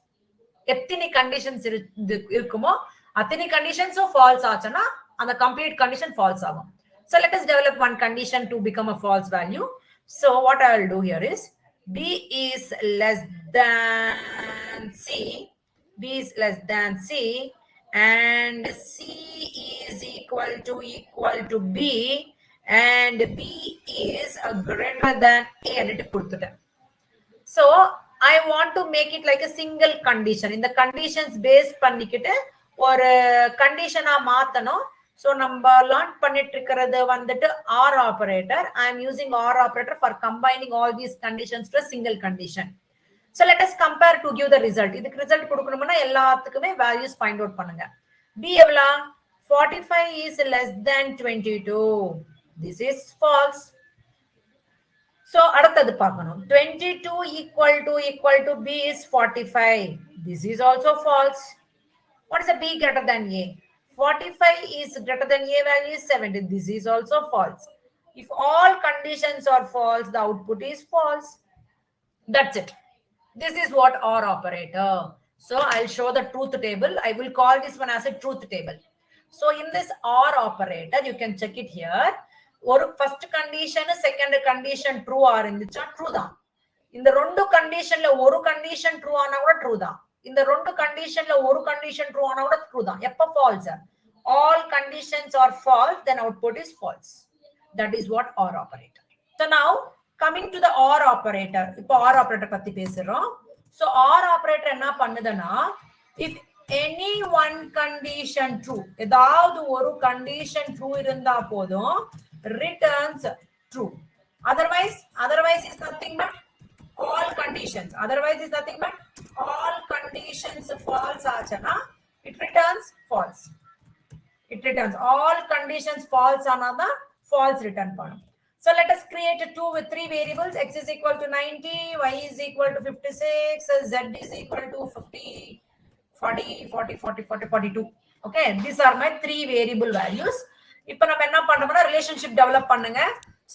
எத்தனை கண்டிஷன்ஸ் இருக்குமோ அத்தனை கண்டிஷன்ஸும் ஃபால்ஸ் ஆச்சுன்னா அந்த கம்ப்ளீட் கண்டிஷன் ஃபால்ஸ் ஆகும். So let us develop one condition to become a false value. So what I will do here is B is less than C. B is less than C and C is equal to B and B is a greater than A and கொடுத்துட்டேன். So I want to make it like a single condition. இந்த conditions base பண்ணிக்கிட்டு ஒரு கண்டிஷனா மாத்தணும். So நம்ம learn பண்ணிட்டு இருக்கிறது வந்துட்டு R operator. I am using R operator for combining all these conditions to a single condition. So let us compare to give the result. இதுக்கு result கொடுக்கணும்னா எல்லாத்துக்குமே values find out பண்ணுங்க. B எவ்வளோ? 45 is less than 22. This is false. So அடுத்தது பார்க்கணும். 22 equal to B is 45. This is also false. What is a B greater than A? 45 is greater than A value is 70. This is also false. If all conditions are false, the output is false. That's it. This is what OR operator. So I'll show the truth table. I will call this one as a truth table. So in this OR operator, you can check it here. ஒரு first condition second condition true இருந்துச்சா true தான். இந்த ரெண்டு கண்டிஷன்ல ஒரு condition true ஆனா கூட true தான். இந்த ரெண்டு கண்டிஷன்ல ஒரு கண்டிஷன் ட்ரூ ஆனா கூட ட்ரூ தான். எப்ப false? All conditions are false then output is false. That is what OR operator. So now coming to the OR operator. இப்போ OR operator பத்தி பேசுறோம். So OR operator என்ன பண்ணுதுன்னா if any one condition true, ஏதாவது ஒரு condition true இருந்தா போதும் returns true. Otherwise is nothing but all conditions. Otherwise is nothing but all conditions false ஆச்சுன்னா it returns false. It returns all conditions false ஆனாதான் false return பண்ணும். So let us create a 2 with 3 variables. X is equal to 90, Y is equal to 56, Z is equal to 50, 40, 40, 40, 40, 42. Okay, these are my 3 variable values. இப்போ நம்ம என்ன பண்றோம்னா relationship develop பண்ணுங்க.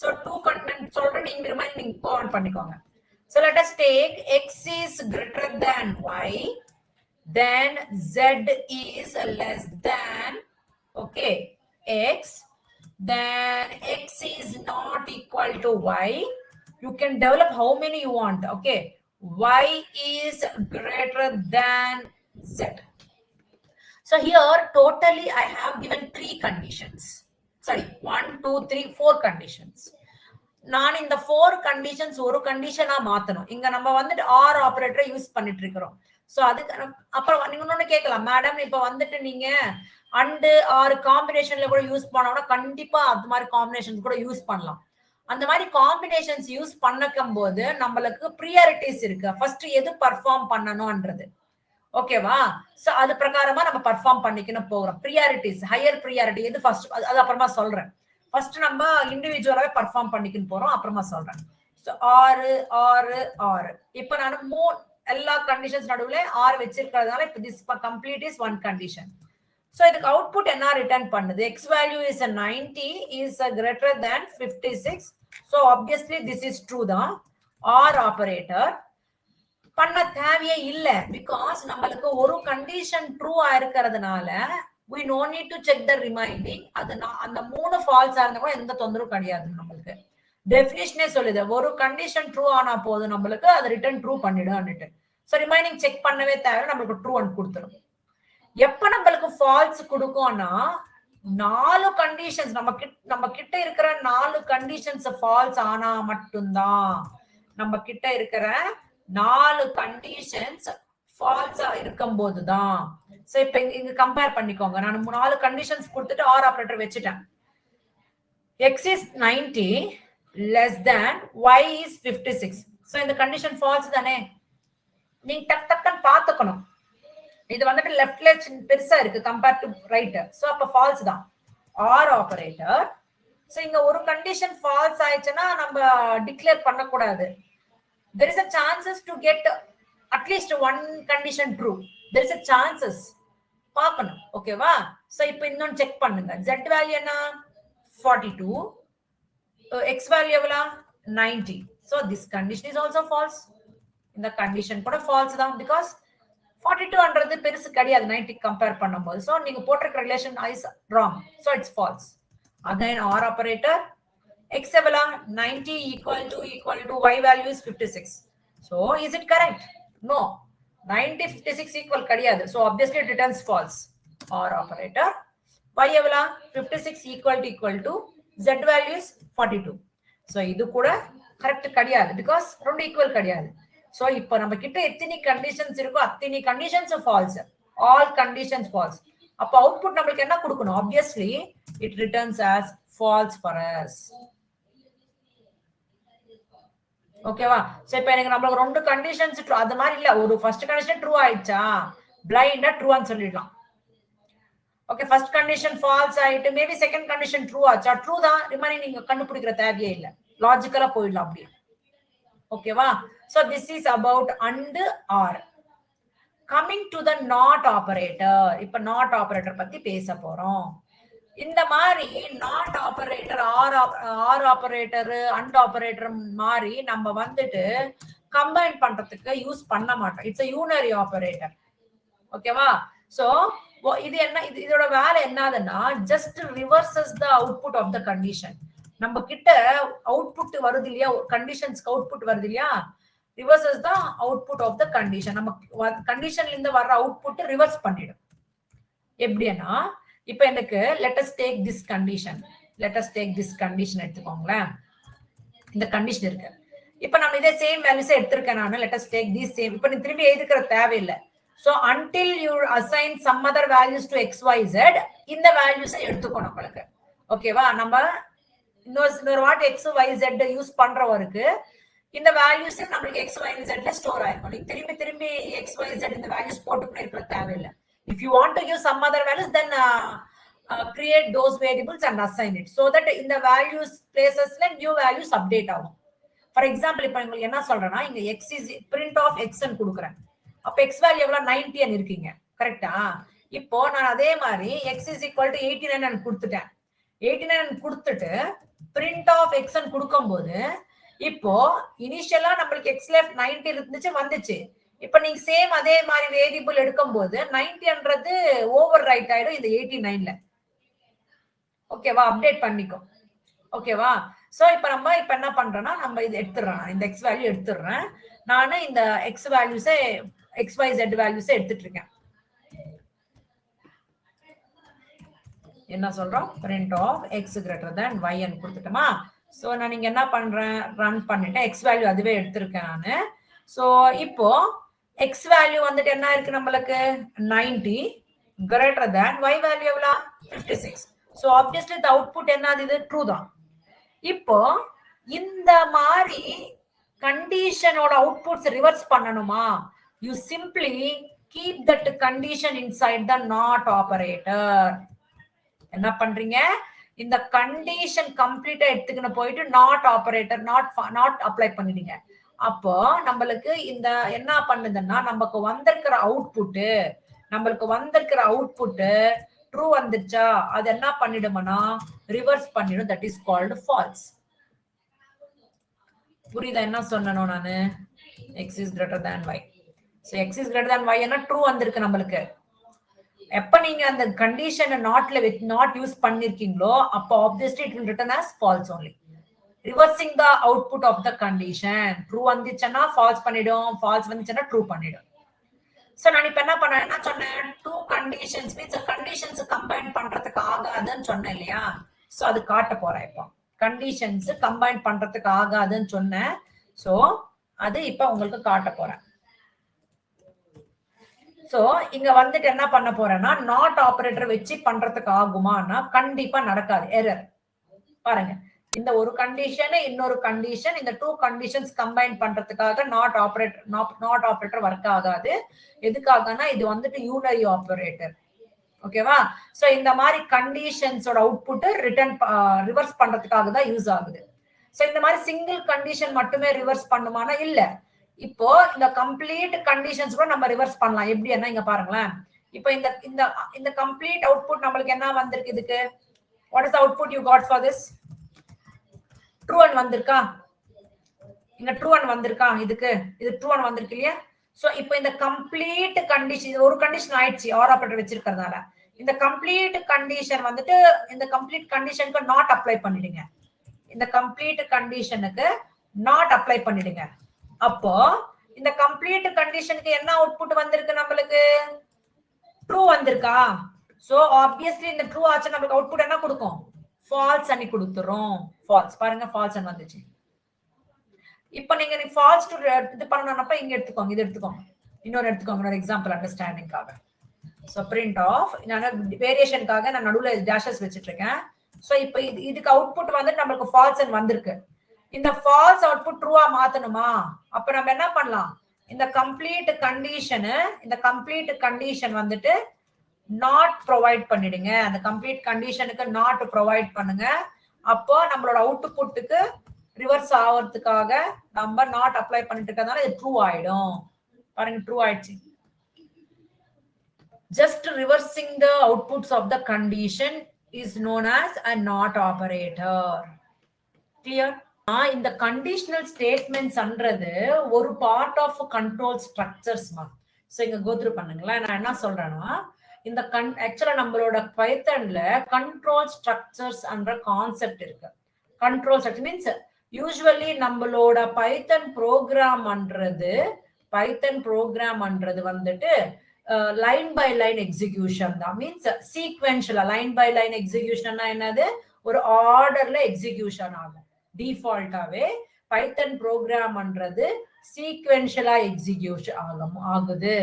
So 2 content சொல்ற நீங்க remaining on பண்ணிக்கோங்க. So let us take X is greater than Y, then Z is less than, okay, X, then X is not equal to Y. You can develop how many you want, okay. Y is greater than Z. So here totally I have given 3 conditions. Sorry, 1, 2, 3, 4 conditions. நான் இந்த 4 conditions ஒரு கண்டிஷனா மாத்தணும். இங்க நம்ம வந்துட்டு R operator use பண்ணிட்டு இருக்கிறோம். So அதுக்கு அப்புறம் நீங்க இன்னொன்னு கேட்கலாம், மேடம் இப்ப வந்துட்டு நீங்க அண்ட் ஆர் காம்பினேஷன்ல கூட யூஸ் பண்ணோம்னா கண்டிப்பா அது மாதிரி காம்பினேஷன்ஸ் கூட யூஸ் பண்ணலாம். அந்த மாதிரி காம்பினேஷன்ஸ் யூஸ் பண்ணக்கும் போது நம்மளுக்கு ப்ரியாரிட்டிஸ் இருக்கு. ஃபர்ஸ்ட் எது பர்ஃபார்ம் பண்ணணும்ன்றது. ஓகேவா? சோ அது பிரகாரமா நம்ம பர்ஃபார்ம் பண்ணிக்கணும் போறோம். ப்ரியாரிட்டிஸ், ஹையர் ப்ரியாரிட்டி எது ஃபர்ஸ்ட் அது அப்புறமா சொல்றேன். ஃபர்ஸ்ட் நம்ம இண்டிவிஜுவலாவே பர்ஃபார்ம் பண்ணிக்கின்னு போறோம், அப்புறமா சொல்றேன். ஸோ 6 6 6. இப்போ நான் எல்லா கண்டிஷன்ஸ் நடுவுல 6 வச்சிருக்கிறதுனால இப்போ this complete is one condition. So இதுக்கு அவுட்புட் என்ன ரிட்டர்ன் பண்ணுது? X value is 90 is greater than 56. So obviously this is true தான். ஆர் ஆபரேட்டர் பண்ண தேவையே இல்லை, பிகாஸ் நம்மளுக்கு ஒரு கண்டிஷன் ட்ரூ ஆயிருக்கிறதுனால we no need to check the remaining. அது அந்த 3 ஃபால்ஸா இருந்தா கூட எந்த தொந்தரவும் கிடையாது நம்மளுக்கு. டெஃபினிஷனே சொல்லுது, ஒரு கண்டிஷன் ட்ரூ ஆனா போதும் நம்மளுக்கு அது ரிட்டர்ன் ட்ரூ பண்ணிடும்னுட்டு. ஸோ ரிமைனிங் செக் பண்ணவே தேவை, நம்மளுக்கு ட்ரூ அண்ட் கொடுத்துரும். எப்ப நம்மளுக்கு ஃபால்ஸ் கொடுக்கும்னா 4 கண்டிஷன்ஸ் நம்ம கிட்ட இருக்கிற 4 கண்டிஷன்ஸ் ஃபால்ஸ் ஆனா மட்டும்தான். நம்ம கிட்ட இருக்கிற 4 கண்டிஷன்ஸ் ஃபால்ஸா இருக்கும் போதுதான். சோ இப்ப இங்க கம்பேர் பண்ணிக்கோங்க. நான் 4 கண்டிஷன்ஸ் கொடுத்துட்டு ஆர் ஆபரேட்டர் வச்சுட்டேன். x is 90 less than y is 56. So இந்த கண்டிஷன் ஃபால்ஸ் தானே, நீங்க டக்குன்னு பாத்துக்கணும். இது வந்துட்டு லெஃப்ட்ல பெருசா இருக்கு கம்பேர் டு ரைட், சோ அப்ப ஃபால்ஸ் தான். Or operator. சோ இங்க ஒரு கண்டிஷன் ஃபால்ஸ் ஆயிடுச்சுன்னா நம்ம டிக்ளேர் பண்ணக்கூடாது. there is a chances to get at least one condition true. there is a chances பார்க்கணும். ஓகேவா? சோ இப்போ இன்னொன்னு செக் பண்ணுங்க. z வேல்யூ என்ன? 42, x வேல்யூ எவ்வளவு? 90. so this condition is also false. இந்த கண்டிஷன் கூட false தான், because 42ன்றது பெருசு கிடையாது 90 கம்பேர் பண்ணும்போது. சோ நீங்க போட்டிருக்கிற relation is wrong, so it's false. again or operator, x எவ்வளவு? 90 equal to y value is 56. so is it correct? no. 90 56 equal கிடையாது, so obviously it returns false. or operator, y எவ்வளவு? 56 equal to z value is 42. so இது கூட correct கிடையாது, because ரெண்டு equal கிடையாது. so இப்போ நம்ம கிட்ட எத்தனை கண்டிஷன்ஸ் இருக்கோ அத்தனை conditions false. All conditions false. அப்ப அவுட்புட் நமக்கு என்ன கொடுக்கணும்? obviously it returns as false for us. ஓகேவா? சோ இப்போ எனக்கு நமக்கு ரெண்டு கண்டிஷன்ஸ் ட்ரூ, அது மாதிரி இல்ல, ஒரு ஃபர்ஸ்ட் கண்டிஷன் ட்ரூ ஆயிடுச்சா பிளைண்டா ட்ரூன்னு சொல்லிடலாம். ஓகே, ஃபர்ஸ்ட் கண்டிஷன் ஃபால்ஸ் ஆயிட்டு மேபி செகண்ட் கண்டிஷன் ட்ரூ ஆச்சா, ட்ரூ தான், ரிமைனிங் நீங்க கண்டுபிடிக்கிற தேவையே இல்ல, லாஜிக்கலா போயிடலாம் அப்படியே. ஓகேவா? So this is about and or. Coming to the not operator. இப்ப நாட் ஆபரேட்டர் பத்தி பேச போறோம். இந்த மாதிரி not operator, or operator, and operator மாதிரி நம்ம வந்துட்டு கம்பைன் பண்றதுக்கு யூஸ் பண்ண மாட்டோம். It's a unary operator. ஓகேவா? சோ இது என்ன, இதோட வேலை என்னதுன்னா just reverses the output of the condition. நம்ம கிட்ட அவுட்புட் வருது இல்லையா, கண்டிஷன்ஸ்க்கு அவுட்புட் வருது இல்லையா, reverses the output of the condition. நம்ம கண்டிஷன்ல இருந்து வர்ற அவுட்புட் ரிவர்ஸ் பண்ணிடும். எப்படின்னா இப்ப எனக்கு let us take this condition எடுத்துக்கோங்களேன். இந்த கண்டிஷன் இருக்கு. இப்ப நம்ம இதே சேம் வேல்யூஸ் எடுத்திருக்கேன் நான். let us take this same. இப்ப நீ திரும்பி எழுதிக்கிற தேவையில்லை. so until you assign some other values to x y z, இந்த வேல்யூஸ் எடுத்துக்கணும் உங்களுக்கு. ஓகேவா? நம்ம இன்னொரு what x y z use பண்றவருக்கு இந்த வேல்யூஸ் நம்மளுக்கு x y z ல ஸ்டோர் ஆயிருக்கும். நீங்க திரும்பி x y z இந்த வேல்யூஸ் போட்டுக்கிட்டே இருக்க தேவையில்லை. If you want to use some other values, then create those variables and assign it, so that in the values places new values update ஆகும். For example, இப்போ உங்களுக்கு என்ன சொல்றேன்னா, இங்க x is print of x ன்னு கொடுக்குறேன். அப்ப x value எவ்வளவு? 90 ன்னு இருக்கீங்க. கரெக்டா? இப்போ நான் அதே மாதிரி x is equal to 89 ன்னு கொடுத்துட்டேன். 89 கொடுத்துட்டு print of x ன்னு கொடுக்கும்போது இப்போ இனிஷியலா நம்மளுக்கு x left 90 இருந்துச்சு வந்துச்சு. இப்ப நீங்க சேம் அதே மாதிரி வேரியபிள் எடுக்கும் போது 90ன்றது ஓவர் ரைட் ஆயிடும் இந்த 89ல. ஓகேவா? அப்டேட் பண்ணிக்கும். ஓகேவா? சோ இப்ப நம்ம என்ன பண்றோம்னா, நம்ம இது எடுத்துறேன், இந்த x வேல்யூ எடுத்துறேன். நானு இந்த x வேல்யூஸே xyz வேல்யூஸே எடுத்துட்டு இருக்கேன். என்ன சொல்றோம்? print of x greater than y ன்னு கொடுத்துட்டோமா? சோ நான் இங்க என்ன பண்றேன், ரன் பண்ணிட்டேன். x வேல்யூ அதுவே எடுத்திருக்கேன் நானு. சோ இப்போ x வேல்யூ வந்துட்டு என்ன இருக்கு நம்மளுக்கு? 90 greater than y வேல்யூ எவ்வளவு? 56. so obviously the output என்னது? இது ட்ரூ தான். இப்போ இந்த மாதிரி கண்டிஷனோட அவுட்புட்ஸ் ரிவர்ஸ் பண்ணணுமா? you simply keep that condition inside the not operator. என்ன பண்றீங்க? இந்த கண்டிஷன் கம்ப்ளீட்டா எடுத்துக்கின்னு போயிட்டு நாட் ஆபரேட்டர் நாட் அப்ளை பண்ணிடுங்க. அப்போ நம்மளுக்கு இந்த என்ன பண்ணுதுன்னா நமக்கு வந்திருக்கிற அவுட்புட்டு ட்ரூ வந்துருச்சா அது என்ன பண்ணிடுமனா ரிவர்ஸ் பண்ணிடும். That is called false. புரியுதா என்ன சொன்னனும் நானு? X is greater than Y. So X is greater than Y என்ன ட்ரூ வந்திருக்கு நம்மளுக்கு. எப்ப நீங்க அந்த கண்டிஷனை நாட் யூஸ் பண்ணிருக்கீங்களோ அப்போ obviously it will return as false only. Reversing the output of the condition. True வந்துச்சுன்னா ஃபால்ஸ் பண்ணிடும், ஃபால்ஸ் வந்துச்சுன்னா ட்ரூ பண்ணிடும். சோ நான் இப்ப என்ன சொன்னேன், two conditions means conditions combine பண்றதுக்கு ஆகாதுன்னு சொன்னேன் இல்லையா? சோ அது காட்ட போறேன். இப்போ கண்டிஷன்ஸ் கம்பைன் பண்றதுக்கு ஆகாதுன்னு சொன்னேன். சோ அது இப்ப உங்களுக்கு காட்ட போறேன். சோ இங்க வந்துட்டு என்ன பண்ண போறேன்னா நாட் ஆபரேட்டர் வச்சு பண்றதுக்கு ஆகுமானா கண்டிப்பா நடக்காது, எரர். பாருங்க, இந்த ஒரு கண்டிஷன் இன்னொரு கண்டிஷன், இந்த டூ கண்டிஷன்ஸ் கம்பைன் பண்றதுக்காக நாட் ஆபரேட்டர் ஒர்க் ஆகாது. எதுக்காகனா இது வந்துட்டு யூனரி ஆபரேட்டர். ஓகேவா? சோ இந்த மாதிரி கண்டிஷன்ஸோட அவுட்புட் ரிவர்ஸ் பண்றதுக்காக தான் யூஸ் ஆகுது. சோ இந்த மாதிரி சிங்கிள் கண்டிஷன் மட்டுமே ரிவர்ஸ் பண்ணுமானா இல்ல. இப்போ இந்த கம்ப்ளீட் கண்டிஷன்ஸ் கூட நம்ம ரிவர்ஸ் பண்ணலாம். எப்படி என்ன இங்க பாருங்களேன். இப்போ இந்த இந்த இந்த கம்ப்ளீட் அவுட்புட் நம்மளுக்கு என்ன வந்திருக்கு இதுக்கு? What is the output you got for this? True and வந்திருக்கா? இங்க ட்ரூ அண்ட் வந்திருக்கா? இதுக்கு இது ட்ரூ அண்ட் வந்திருக்கு இல்லையா? சோ இப்போ இந்த கம்ப்ளீட் கண்டிஷன் ஒரு கண்டிஷன் ஆயிடுச்சு ஆர் ஆபரேட்டர் வச்சிருக்கிறதுனால. இந்த கம்ப்ளீட் கண்டிஷன் வந்துட்டு இந்த கம்ப்ளீட் கண்டிஷனுக்கு நாட் அப்ளை பண்ணிடுங்க. இந்த கம்ப்ளீட் கண்டிஷனுக்கு நாட் அப்ளை பண்ணிடுங்க. அப்போ இந்த கம்ப்ளீட் கண்டிஷனுக்கு என்ன அவுட்புட் வந்திருக்கு நம்மளுக்கு? ட்ரூ வந்திருக்கா? சோ ஆப்வியஸ்லி இந்த ட்ரூ ஆச்சு நமக்கு அவுட்புட் என்ன கொடுக்கும்? ஃபால்ஸ் அன்னி கொடுத்துறோம். ஃபால்ஸ் பாருங்க, ஃபால்ஸ் அன்னு வந்துச்சு. இப்போ நீங்க ஃபால்ஸ் டு இது பண்ணனும்ப்ப இங்க எடுத்துக்கோங்க, இது எடுத்துக்கோங்க, இன்னொரு எடுத்துக்கோங்க, இன்னொரு எக்ஸாம்பிள் அண்டர்ஸ்டாண்டிங்காக. சோ பிரிண்ட் ஆஃப் நான் வேரியேஷனுக்காக நான் நடுவுல டேஷஸ் வச்சிட்டு இருக்கேன். சோ இப்போ இதுக்கு அவுட்புட் வந்து நமக்கு ஃபால்ஸ் அண்ட் வந்திருக்கு. இந்த ஃபால்ஸ் அவுட்புட் ட்ரூவா மாத்தணுமா? அப்ப நம்ம என்ன பண்ணலாம்? இந்த கம்ப்ளீட் கண்டிஷன் வந்துட்டு நாட் ப்ரொவைட் பண்ணிடுங்க. அந்த கம்ப்ளீட் கண்டிஷனுக்கு நாட் ப்ரொவைட் பண்ணுங்க. அப்போ நம்மளோட அவுட்புட்டுக்கு ரிவர்ஸ் ஆகிறதுக்காக நம்ம நாட் அப்ளை பண்ணிட்டு இருக்கறதால இது ட்ரூ ஆயிடும். பாருங்க, ட்ரூ ஆயிடுச்சு. Just reversing the outputs of the condition is known as a not operator. Clear? இந்த கண்டிஷனல் ஸ்டேட்மெண்ட்ஸ்ன்றது ஒரு part of control structures. So இங்க கோத்ரூ பண்ணுங்களேன். நான் என்ன சொல்றேன்னா இந்த ஆக்சுவலா நம்மளோட பைத்தன்ல கண்ட்ரோல் ஸ்ட்ரக்சர்ஸ் என்ற கான்செப்ட் இருக்கு. கண்ட்ரோல் ஸ்ட்ரக்சர் மீன்ஸ் யூசுவலி நம்மளோட பைத்தன் ப்ரோக்ராம் பண்றது வந்துட்டு லைன் பை லைன் எக்ஸிகியூஷன் தான். மீன்ஸ் சீக்வென்ஷியலா லைன் பை லைன் எக்ஸிகியூஷன்னா என்னது? ஒரு ஆர்டர்ல எக்ஸிகியூஷன் ஆகும். டிஃபால்ட்டாவே பைத்தன் ப்ரோக்ராம் பண்றது சீக்வென்ஷியலா எக்ஸிகியூஷன் ஆகுது.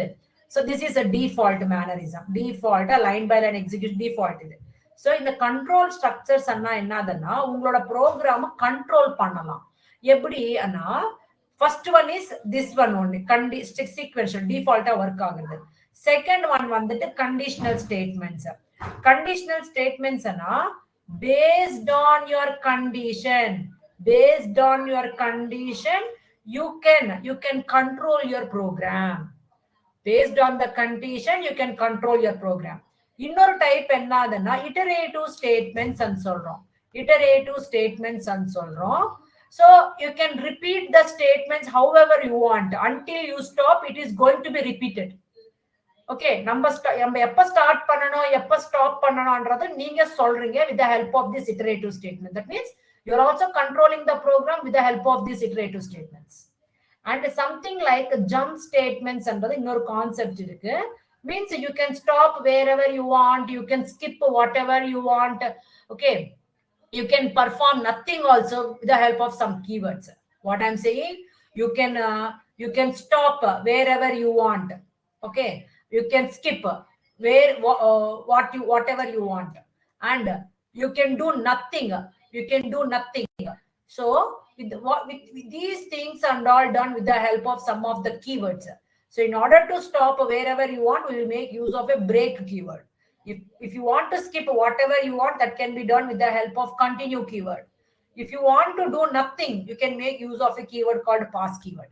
So this is a default mannerism. Default line by line execution default இது. So இந்த control structures என்னதுன்னா உங்களோட ப்ரோக்ராம் கண்ட்ரோல் பண்ணலாம். எப்படி அண்ணா first one is this one only sequential default work ஆகுது. செகண்ட் ஒன் வந்துட்டு conditional statements. Conditional statements based on your condition you can control your program. Based on the condition you can control your program. இன்னொரு type என்னதுன்னா iterative statements ன்னு சொல்றோம். So you can repeat the statements however you want until you stop. It is going to be repeated. Okay, நம்ம எப்ப start பண்ணனும் எப்ப stop பண்ணனும்ன்றது நீங்க சொல்றீங்க with the help of this iterative statement. That means you are also controlling the program with the help of these iterative statements. And something like jump statements என்றது இன்னொரு concept இருக்கு. Means you can stop wherever you want, you can skip whatever you want. Okay, you can perform nothing also with the help of some keywords. What I'm saying, you can stop wherever you want. Okay, you can skip whatever you want, and you can do nothing. So with these things and all done with the help of some of the keywords. So in order to stop wherever you want, we will make use of a break keyword. If you want to skip whatever you want, that can be done with the help of continue keyword. If you want to do nothing, you can make use of a keyword called pass keyword.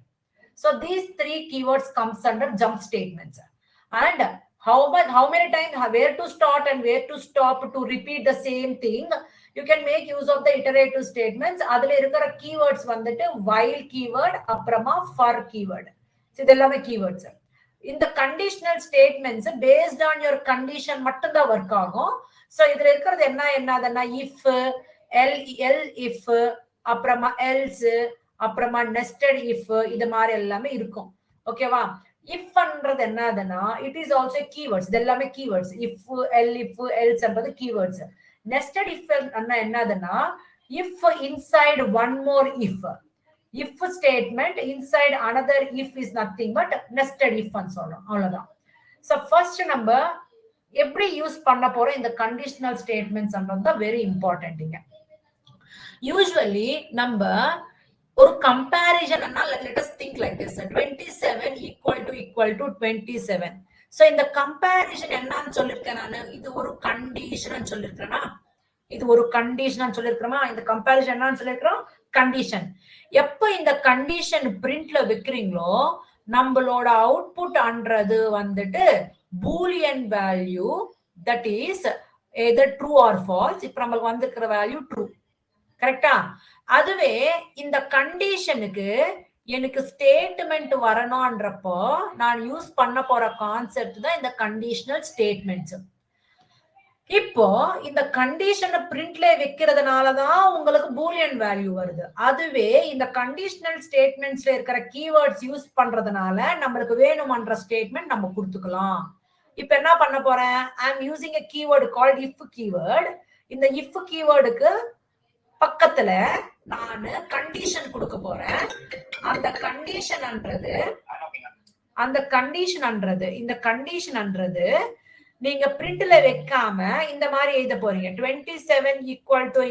So these three keywords comes under jump statements. And how many times, where to start and where to stop to repeat the same thing, you can make use of the iterative statements. அதுல இருக்கிற keywords வந்துட்டு while keyword அப்புறமா for keyword. So இதெல்லாமே keywords. இந்த conditional statements based on your condition மட்டும்தான் work ஆகும். So இதுல இருக்கிறது என்னதுன்னா if, if, அப்புறமா else, அப்புறமா nested if, இது மாதிரி எல்லாமே இருக்கும். ஓகேவா? இஃப்ன்றது என்னதுன்னா இட் இஸ் ஆல்சோ கீவேர்ட்ஸ். இது எல்லாமே keywords. If, L, if, else என்றது கீவேர்ட்ஸ். நெஸ்டட் இஃப் என்னதுன்னா if inside one more if. if statement inside another if is nothing but nested if ன்னு சொல்றோம். அவ்வளவுதான். So first நம்ம எப்படி யூஸ் பண்ண போறோம் இந்த கண்டிஷனல் ஸ்டேட்மெண்ட்ஸ் தான் வெரி இம்பார்ட்டன்ட். இங்க யூசுவலி நம்ம ஒரு comparison let us think like this, 27 equal to 27. So இந்த கம்பேரிசன் என்னன்னு சொல்லிருக்கேன் நானு, இது ஒரு கண்டிஷன் சொல்லிருக்கேனா, இது ஒரு கண்டிஷன் சொல்லிருக்கிறோமா. இந்த கம்பேரிசன் என்னன்னு சொல்லிருக்கிறோம், கண்டிஷன். எப்ப இந்த கண்டிஷன் பிரிண்ட்ல வைக்கிறீங்களோ நம்மளோட அவுட்புட் அன்றது வந்துட்டு Boolean value, that is either true or false. இப்ப நம்மளுக்கு வந்திருக்கிற வேல்யூ ட்ரூ. கரெக்டா? அதுவே இந்த கண்டிஷனுக்கு எனக்கு ஸ்டேட்மெண்ட் வரணும்ன்றப்போ நான் யூஸ் பண்ண போற கான்செப்ட் தான் இந்த கண்டிஷனல் ஸ்டேட்மெண்ட்ஸ். இப்போ இந்த கண்டிஷனை பிரிண்ட்ல வைக்கிறதுனாலதான் உங்களுக்கு பூலியன் வேல்யூ வருது. அதுவே இந்த கண்டிஷனல் ஸ்டேட்மெண்ட்ஸ்ல இருக்கிற கீவேர்ட்ஸ் யூஸ் பண்றதுனால நம்மளுக்கு வேணுமன்ற ஸ்டேட்மெண்ட் நம்ம கொடுத்துக்கலாம். இப்ப என்ன பண்ண போறேன், I am using a keyword called if keyword. இந்த if keywordக்கு பக்கத்துல நான் கண்டிஷன் கொடுக்க போறேன். அந்த கண்டிஷன்ன்றது நீங்க பிரிண்ட்ல வைக்காம இந்த மாதிரி எழுத போறீங்க. 27 equal to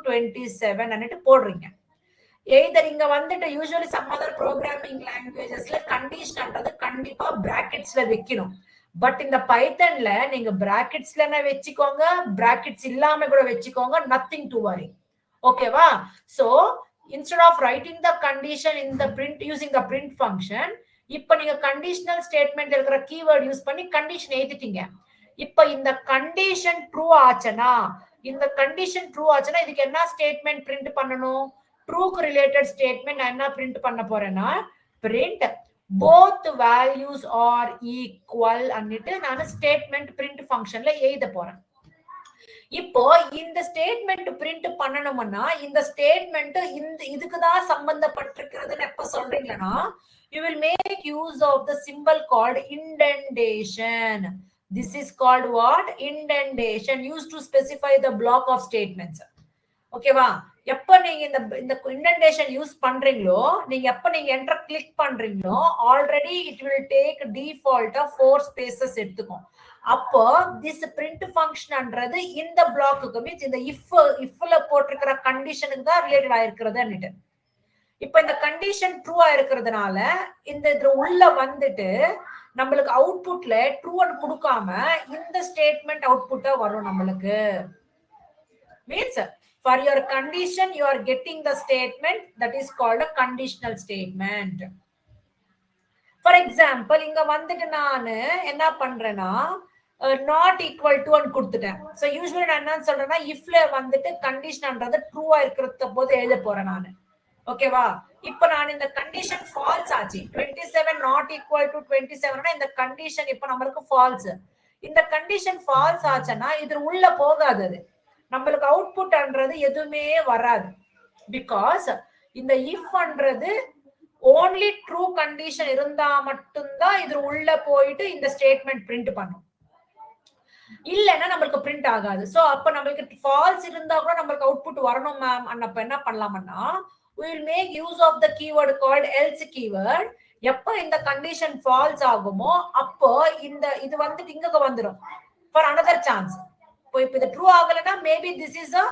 27 அன்னிட்டு போடுறீங்க. எய்தர் இங்க வந்துட்டு யூசுவலி சம் அதர் ப்ரோக்ராமிங் லாங்குவேஜஸ்ல கண்டிஷன்ன்றது கண்டிப்பா பிராக்கெட்ஸ்ல வைக்கணும். பட் இந்த பைத்தன்ல நீங்க பிராக்கெட்ஸ்ல வச்சுக்கோங்க, பிராக்கெட்ஸ் இல்லாம கூட வச்சுக்கோங்க, நத்திங் டு வரி. ஓகேவா? So instead of writing the condition in the print using the print function, இப்ப நீங்க கண்டிஷனல் ஸ்டேட்மெண்ட் இருக்கிற கீவேர்ட் யூஸ் பண்ணி கண்டிஷன் எழுதிட்டீங்க. இப்ப இந்த கண்டிஷன் ட்ரூ ஆச்சுனா, இதுக்கு என்ன ஸ்டேட்மெண்ட் பிரிண்ட் பண்ணணும், ட்ரூக்கு ரிலேட்டட் ஸ்டேட்மெண்ட் நான் என்ன பிரிண்ட் பண்ண போறேன்னா print both values are equal அன்னிட்டு நான் ஸ்டேட்மெண்ட் பிரிண்ட் ஃபங்க்ஷன்ல எழுத போறேன். இப்போ இந்த ஸ்டேட்மெண்ட் பிரிண்ட் பண்ணணும்னா இந்த ஸ்டேட்மெண்ட் இதுக்குதான் சம்பந்தப்பட்டிருக்கிறதுன்னு எப்ப சொல்றீங்கன்னா you will make use of the symbol called indentation. This is called what? Indentation, used to specify the block of statements. ஓகேவா? எப்ப நீங்க இந்த indentation யூஸ் பண்றீங்களோ, எப்ப நீங்க enter click பண்றீங்களோ already it will take default 4 spaces எடுத்துக்கும். அப்போ this print functionன்றது இந்த பிளாக்குக்கு மீன்ஸ் இந்த ifல போட்டிருக்கிற கண்டிஷனுக்கு தான் ரிலேட்டட் ஆயிருக்கிறதுன்னு. இப்ப இந்த கண்டிஷன் ட்ரூவா இருக்கிறதுனால இந்த இதுல உள்ள வந்துட்டு நம்மளுக்கு அவுட்புட்ல ட்ரூன்னு கொடுக்காம இந்த ஸ்டேட்மெண்ட் அவுட்புட்டா வரும் நம்மளுக்கு. Means for your condition you are getting the statement that is called a conditional statement. For example, இங்க வந்துட்டு நான் என்ன பண்றேன்னா not equal to ன்னு கொடுத்துட்டேன். சோ யூசுவலி நான் என்ன சொல்றேன்னா ifல வந்துட்டு கண்டிஷன்ன்றது ட்ரூவா இருக்கிறத போது எழுத போறேன் நான். ஓகேவா? இப்ப நான் இந்த கண்டிஷன் ஃபால்ஸ் ஆச்சு, 27 not equal to 27 இந்த கண்டிஷன் இப்ப நம்மளுக்கு ஃபால்ஸ். இந்த கண்டிஷன் ஃபால்ஸ் ஆச்சுன்னா இது உள்ள போகாது, நம்மளுக்கு அவுட்புட்ன்றது எதுவுமே வராது. பிகாஸ் இந்த ifன்றது only true condition இருந்தா மட்டும்தான் இது உள்ள போயிட்டு இந்த ஸ்டேட்மெண்ட் பிரிண்ட் பண்ணும், இல்லைன்னா நம்மளுக்கு பிரிண்ட் ஆகாது. சோ அப்ப நம்மளுக்கு ஃபால்ஸ் இருந்தா கூட நம்மளுக்கு அவுட்புட் வரணும் மேம். அப்ப என்ன பண்ணலாம்னா we will make use of the keyword called else keyword. எப்ப இந்த கண்டிஷன் ஃபால்ஸ் ஆகுமோ அப்போ இது வந்துட்டு இங்க வந்துடும் for another chance. இப்ப இது ட்ரூ ஆகலனா maybe this is a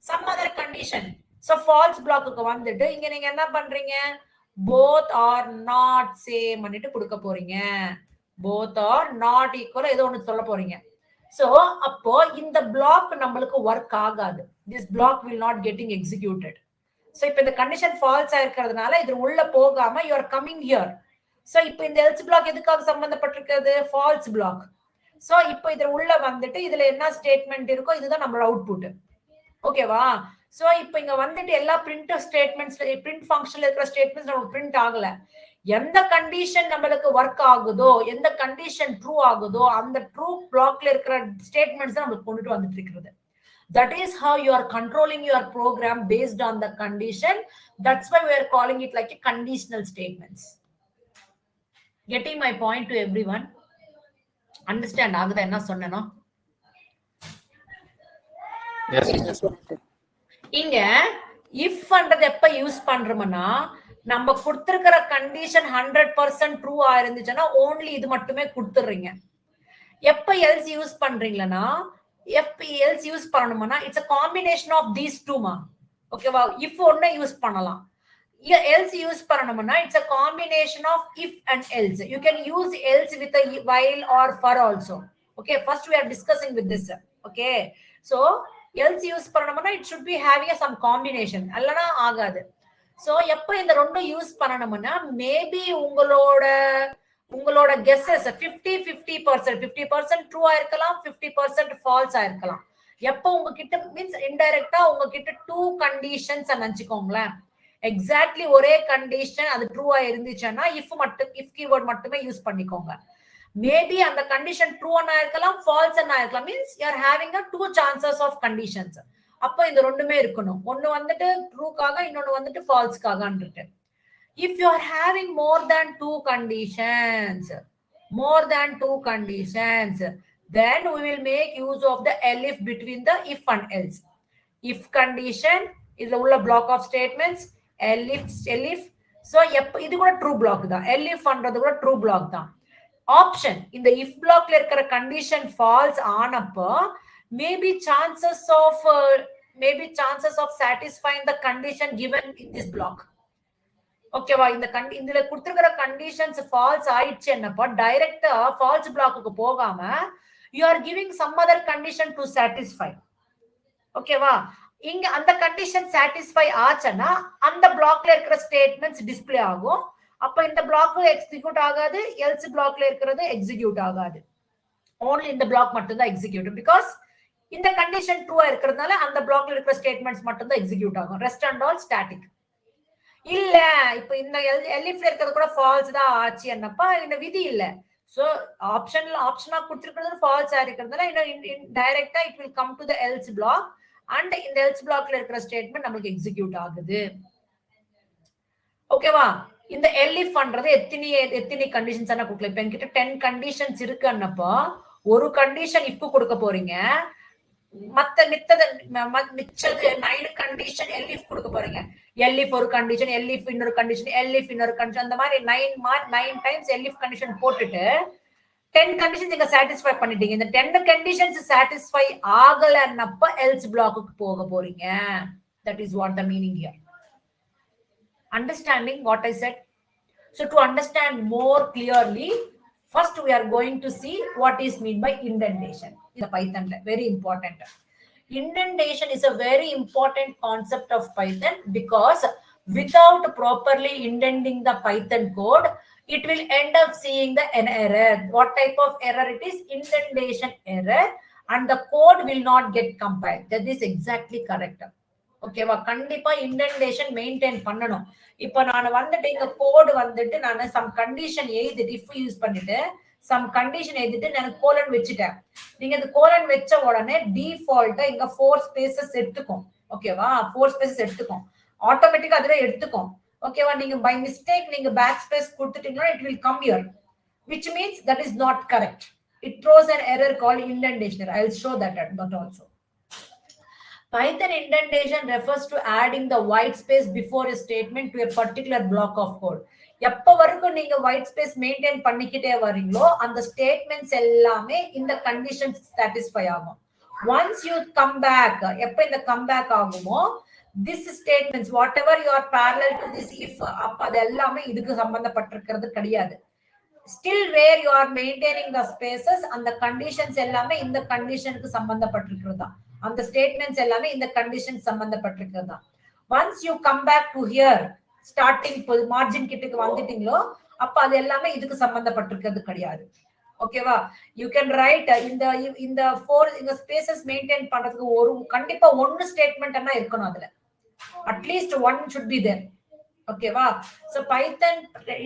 some other condition. So false blockக்கு வந்துட்டு இங்க நீங்க என்ன பண்றீங்க, both are not same பண்ணிட்டு கொடுக்க போறீங்க. both are not equal ஏதோ ஒன்னு சொல்ல போறீங்க. So அப்போ இந்த block நம்மளுக்கு work ஆகாது. This block will not getting executed. So இப்போ இந்த condition false ஆயிருக்கிறதுனால இது உள்ள போகாம you are coming here. So இப்போ இந்த else block எதுக்காக சம்பந்தப்பட்டிருக்கிறது? False block. So இப்போ இதுல உள்ள வந்துட்டு இதுல என்ன ஸ்டேட்மெண்ட் இருக்கோ இதுதான் நம்மளோட அவுட்புட். ஓகேவா? சோ இப்போ இங்க வந்துட்டு எல்லா பிரிண்ட் ஸ்டேட்மெண்ட்ஸ் பிரிண்ட் ஃபங்க்ஷன்ல இருக்கிற ஸ்டேட்மெண்ட்ஸ் நமக்கு பிரிண்ட் ஆகல. எந்த கண்டிஷன் நம்மளுக்கு ஒர்க் ஆகுதோ, எந்த கண்டிஷன் ட்ரூ ஆகுதோ அந்த ட்ரூ பிளாக்ல இருக்கிற ஸ்டேட்மெண்ட்ஸ் நமக்கு கொண்டுட்டு வந்துட்டு இருக்குது. That is how you are controlling your program based on the condition. That's why we are calling it like a conditional statements. Getting my point to everyone? Understand ஆகுதா என்ன சொன்னேனோ? இங்க if பண்றது எப்ப யூஸ் பண்றோம்னா நம்ம கொடுத்திருக்கிற கண்டிஷன் 100% ட்ரூ ஆயிருந்துச்சுன்னா only இது மட்டுமே கொடுத்துறீங்க. எப்ப else யூஸ் பண்றீங்களா எப்ப else யூஸ் பண்ணணும்னா it's a combination of these two மா. ஓகேவா? if ஒண்ணே யூஸ் பண்ணலாம். else யூஸ் பண்ணணும்னா it's a combination of if and else. You can use else with a while or for also. Okay, first we are discussing with this. Okay, so else use பண்ணணும்னா it should be having some combination. அல்லனா ஆகாது. So எப்ப இந்த ரெண்டும் use பண்ணணும்னா maybe உங்களோட guesses 50% true ஆயிருக்கலாம், 50% false ஆயிருக்கலாம். எப்ப உங்ககிட்ட மீன்ஸ் இன்டைரக்டா உங்ககிட்ட 2 கண்டிஷன்ஸ் நினைச்சுக்கோங்களேன். எக்ஸாக்ட்லி ஒரே கண்டிஷன் அது ட்ரூவா இருந்துச்சுன்னா if கீவேர்ட் மட்டுமே யூஸ் பண்ணிக்கோங்க. மேபி அந்த கண்டிஷன் ட்ரூ ஆயிருக்கலாம், ஃபால்ஸ் ஆயிருக்கலாம். Means you are having 2 chances of conditions. அப்ப இந்த ரெண்டுமே இருக்கணும். ஒன்னு வந்துட்டு ட்ரூக்காக, இன்னொன்னு வந்துட்டு ஃபால்ஸ்க்காகன்றது. If you are having more than 2 conditions, then we will make use of the elif between the if and else. If condition is the உள்ள block of statements, elif. So இது கூட true block தான். elif பண்றது கூட true block தான். Option இந்த if blockல இருக்கிற condition false ஆனப்போ maybe chances of satisfying the condition given in this block. ஓகேவா? இதுல கொடுத்திருக்கிற கண்டிஷன்ஸ் ஃபால்ஸ் ஆயிடுச்சு என்னப்பா டைரக்டா ஃபால்ஸ் பிளாக்குக்கு போகாம you are giving some other condition to satisfy. ஓகேவா? இங்க அந்த கண்டிஷன் சாட்டிஸ்ஃபை ஆச்சுன்னா அந்த பிளாக்ல இருக்கிற ஸ்டேட்மெண்ட்ஸ் டிஸ்ப்ளே ஆகும். அப்ப இந்த பிளாக் எக்ஸிக்யூட் ஆகாது, எல்ஸ் பிளாக்ல இருக்கிறது எக்ஸிக்யூட் ஆகாது. ஓன்லி இந்த பிளாக் மட்டும் தான் எக்ஸிக்யூட். பிகாஸ் இந்த கண்டிஷன் ட்ரூவா இருக்கிறதுனால அந்த பிளாக்ல இருக்கிற ஸ்டேட்மெண்ட்ஸ் மட்டும் தான் எக்ஸிக்யூட் ஆகும். Rest and all static. இல்ல இப்ப இந்த எலிஃப்ல இருக்கிறது கூட ஃபால்ஸ் தான் ஆச்சு என்னப்பா இந்த விதி இல்ல. சோ ஆப்ஷனா கொடுத்திருக்கிறது ஃபால்ஸ் ஆயிருக்கிறதுனால டைரக்டா it will come to the else black and இந்த எல்ஸ் பிளாக்ல இருக்கிற ஸ்டேட்மெண்ட் நமக்கு எக்ஸிக்யூட் ஆகுது. ஓகேவா? இந்த எலிஃப் பண்றது எத்தனை கண்டிஷன்ஸ் ஆனா கொடுக்கல. இப்ப என்கிட்ட 10 கண்டிஷன்ஸ் இருக்குன்னப்போ ஒரு கண்டிஷன் இப்ப கொடுக்க போறீங்க, மிச்சது 9 கண்டிஷன் எலிஃப் கொடுக்க போறீங்க. எலிஃப் ஒரு கண்டிஷன், எலிஃப் இன்னொரு கண்டிஷன், எலிஃப் இன்னொரு கண்டிஷன், அந்த மாதிரி 9 டைம்ஸ் எலிஃப் கண்டிஷன் போட்டுட்டு 10 கண்டிஷன்ஸ் நீங்க சாட்டிஸ்ஃபை பண்ணிட்டீங்க. இந்த 10 கண்டிஷன்ஸ் சாட்டிஸ்ஃபை ஆகலன்னப்ப எல்ஸ் பிளாக்குக்கு போக போறீங்க. That is what the meaning here. Understanding what I said? So to understand more clearly, first we are going to see what is meant by indentation in the Python. Very important. Indentation is a very important concept of Python because without properly indenting the Python code, it will end up seeing an error. What type of error it is? Indentation error, and the code will not get compiled. That is exactly correct. ஓகேவா? கண்டிப்பா indentation maintain பண்ணணும். இப்ப நான் வந்துட்டு இங்க கோடு வந்துட்டு நான் some condition எழுதிட்டு இஃப் யூஸ் பண்ணிட்டு சம் கண்டிஷன் எழுதிட்டு நான் கோலன் வச்சுட்டேன். நீங்க இந்த கோலன் வச்ச உடனே டிஃபால்ட்டா இங்க 4 ஸ்பேசஸ் எடுத்துக்கும். ஓகேவா? 4 ஸ்பேசஸ் எடுத்துக்கும். ஆட்டோமேட்டிக்கா அதுவே எடுத்துக்கும். ஓகேவா? நீங்க பை மிஸ்டேக் நீங்க பேக் ஸ்பேஸ் கொடுத்துட்டீங்கன்னா it will come here, which means that is not correct. It throws an error called indentation. I'll show that also. Python indentation refers to adding the white space before a statement to a particular block of code. எப்ப வரைக்கும் நீங்க white space maintain பண்ணிக்கிட்டே வரீங்களோ அந்த statements எல்லாமே இந்த conditions satisfy ஆகும். once you come back, எப்ப இந்த கம் பேக் ஆகுமோ this statements whatever you are parallel to this if அப்ப அது எல்லாமே இதுக்கு சம்பந்தப்பட்டிருக்கிறது கிடையாது. still where you are maintaining the spaces and the conditions எல்லாமே இந்த கண்டிஷனுக்கு சம்பந்தப்பட்டிருக்கிறதா, அந்த ஸ்டேட்மெண்ட்ஸ் எல்லாமே இந்த கண்டிஷன் சம்பந்தப்பட்டிருக்கிறதா. once you come back to here starting margin கிட்டக்கு வந்துட்டீங்களோ அப்ப அது எல்லாமே இதுக்கு சம்பந்தப்பட்டிருக்கிறது கிடையாது. ஓகேவா? யூ கேன் ரைட் இந்த ஃபோர் இந்த ஸ்பேசஸ் மெயின்டைன் பண்றதுக்கு ஒரு கண்டிப்பா ஒன்னு ஸ்டேட்மெண்ட் என்ன இருக்கணும், அதுல at least one should be there. ஓகேவா? so python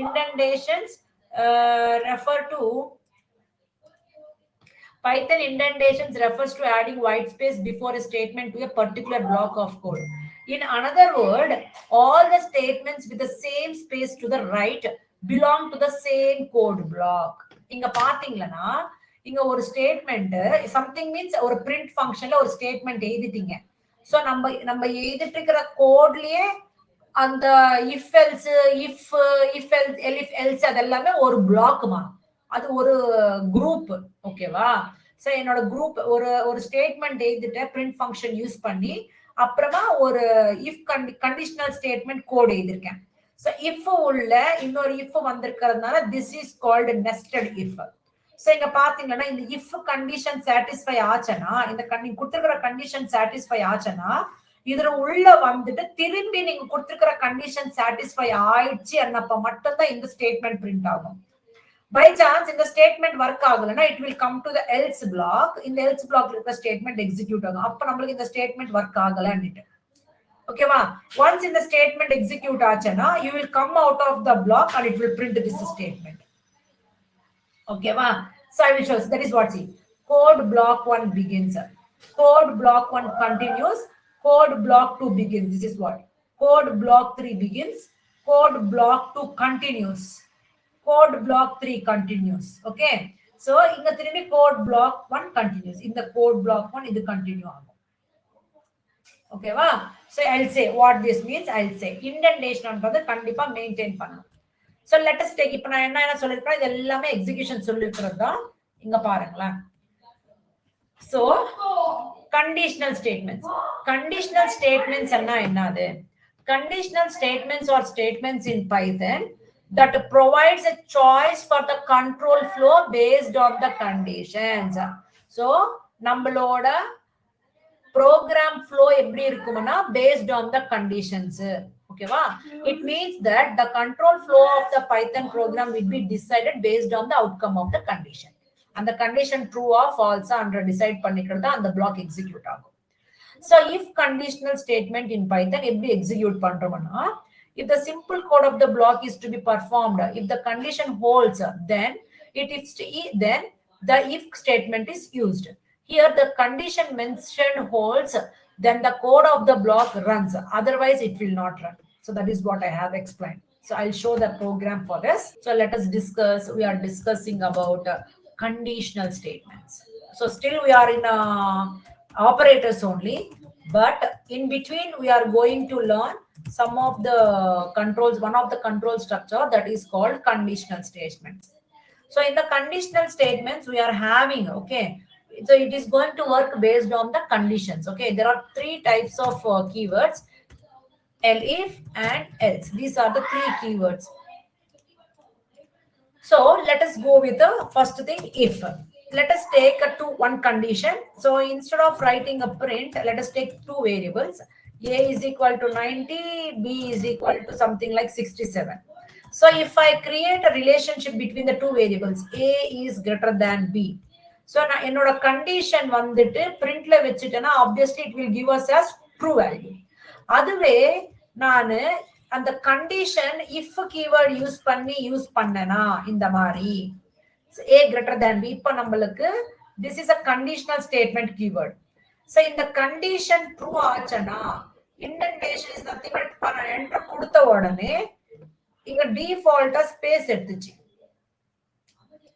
indentations refer to Python indentations refers to adding white space before a statement to a particular block of code. In another word, all the statements with the same space to the right belong to the same code block. இங்க பாத்தீங்களா, இங்க ஒரு statement something means ஒரு print ஃபங்க்ஷன்ல ஒரு statement எழுதிட்டீங்க. So நம்ம எழுதிட்டு இருக்கிற கோட்லயே அந்த இஃப் எல்ஸ் எல்ஸ் அதெல்லாமே ஒரு பிளாக்மா, அது ஒரு குரூப். ஓகேவா? சோ என்னோட குரூப் ஒரு ஸ்டேட்மெண்ட் எழுதிட்டு பிரிண்ட் ஃபங்க்ஷன் யூஸ் பண்ணி அப்புறமா ஒரு இஃப் கண்டிஷனல் ஸ்டேட்மெண்ட் கோட் எழுதிருக்கேன். சோ இஃப் உள்ள இன்னொரு இஃப் வந்திருக்கிறதுனால this is called nested if. So இங்க பாத்தீங்கன்னா இந்த இஃப் கண்டிஷன் சாட்டிஸ்ஃபை ஆச்சுன்னா, இந்த கொடுத்திருக்கிற கண்டிஷன் சாட்டிஸ்ஃபை ஆச்சுன்னா இதுல உள்ள வந்துட்டு திரும்பி நீங்க கொடுத்திருக்கிற கண்டிஷன் சாட்டிஸ்ஃபை ஆயிடுச்சு அன்னப்ப மட்டும்தான் இந்த ஸ்டேட்மெண்ட் பிரிண்ட் ஆகும். பை சான்ஸ் இந்த ஸ்டேட்மெண்ட் ஒர்க் ஆகலன்னா it will come to the else block. இந்த எல்ஸ் பிளாக்ல இருக்க ஸ்டேட்மெண்ட் எக்ஸிக்யூட் ஆகும். அப்ப நம்மளுக்கு இந்த ஸ்டேட்மெண்ட் ஒர்க் ஆகலன்னு. ஓகேவா? once இந்த ஸ்டேட்மெண்ட் எக்ஸிக்யூட் ஆச்சுன்னா you will come out of the block and it will print this statement. ஓகேவா? so I will show you. That is what see. Code block 1 begins. Code block 1 continues. Code block 2 begins. This is what. Code block 3 begins. Code block 2 continues. Code block 3 continues. Okay. So inga திரும்பி code block 1 continues. இந்த code block 1 இது continue ஆகும். ஓகேவா? so I'll say what this means. I'll say indentation ன்றது கண்டிப்பா maintain பண்ணணும். so let us take இப்ப நான் என்ன சொல்லிருக்கேன், இது எல்லாமே எக்ஸிகியூஷன் சொல்லிருக்கிறது தான். இங்க பாருங்களா. so conditional statements. Conditional statements என்னது? Conditional statements are statements in Python that provides a choice for the control flow based on the conditions. So நம்மளோட program flow எப்படி இருக்கும்னா based on the conditions. ஓகேவா? it means that the control flow of the Python program will be decided based on the outcome of the condition. அந்த condition true or false அன்ற decide பண்ணிக்கிறது அந்த block execute ஆகும். so if conditional statement in Python எப்படி execute பண்றோம்னா, if the simple code of the block is to be performed, if the condition holds, then then the if statement is used. Here the condition mentioned holds, then the code of the block runs. Otherwise it will not run. So that is what I have explained. So I'll show the program for this. So let us discuss. We are discussing about conditional statements. So still we are in operators only, but in between we are going to learn some of the controls. One of the control structure that is called conditional statements. So in the conditional statements we are having, okay, so it is going to work based on the conditions. Okay, there are three types of keywords: elif and else. These are the three keywords. So let us go with the first thing, if. Let us take one condition. So instead of writing a print, let us take two variables. A is equal to 90, B is equal to something like 67. So if I create a relationship between the two variables, A is greater than B. So நான் என்னோட condition வந்துட்டு பிரிண்ட்ல வச்சுட்டேன்னா obviously it will give us as true value. அதுவே நான் அந்த condition if keyword use பண்ணனா இந்த மாதிரி A greater than B, இப்ப நம்மளுக்கு this is a conditional statement keyword. So இந்த condition true ஆச்சுன்னா indentation is nothing but enter கொடுத்த உடனே இங்க default ஸ்பேஸ் எடுத்துச்சு.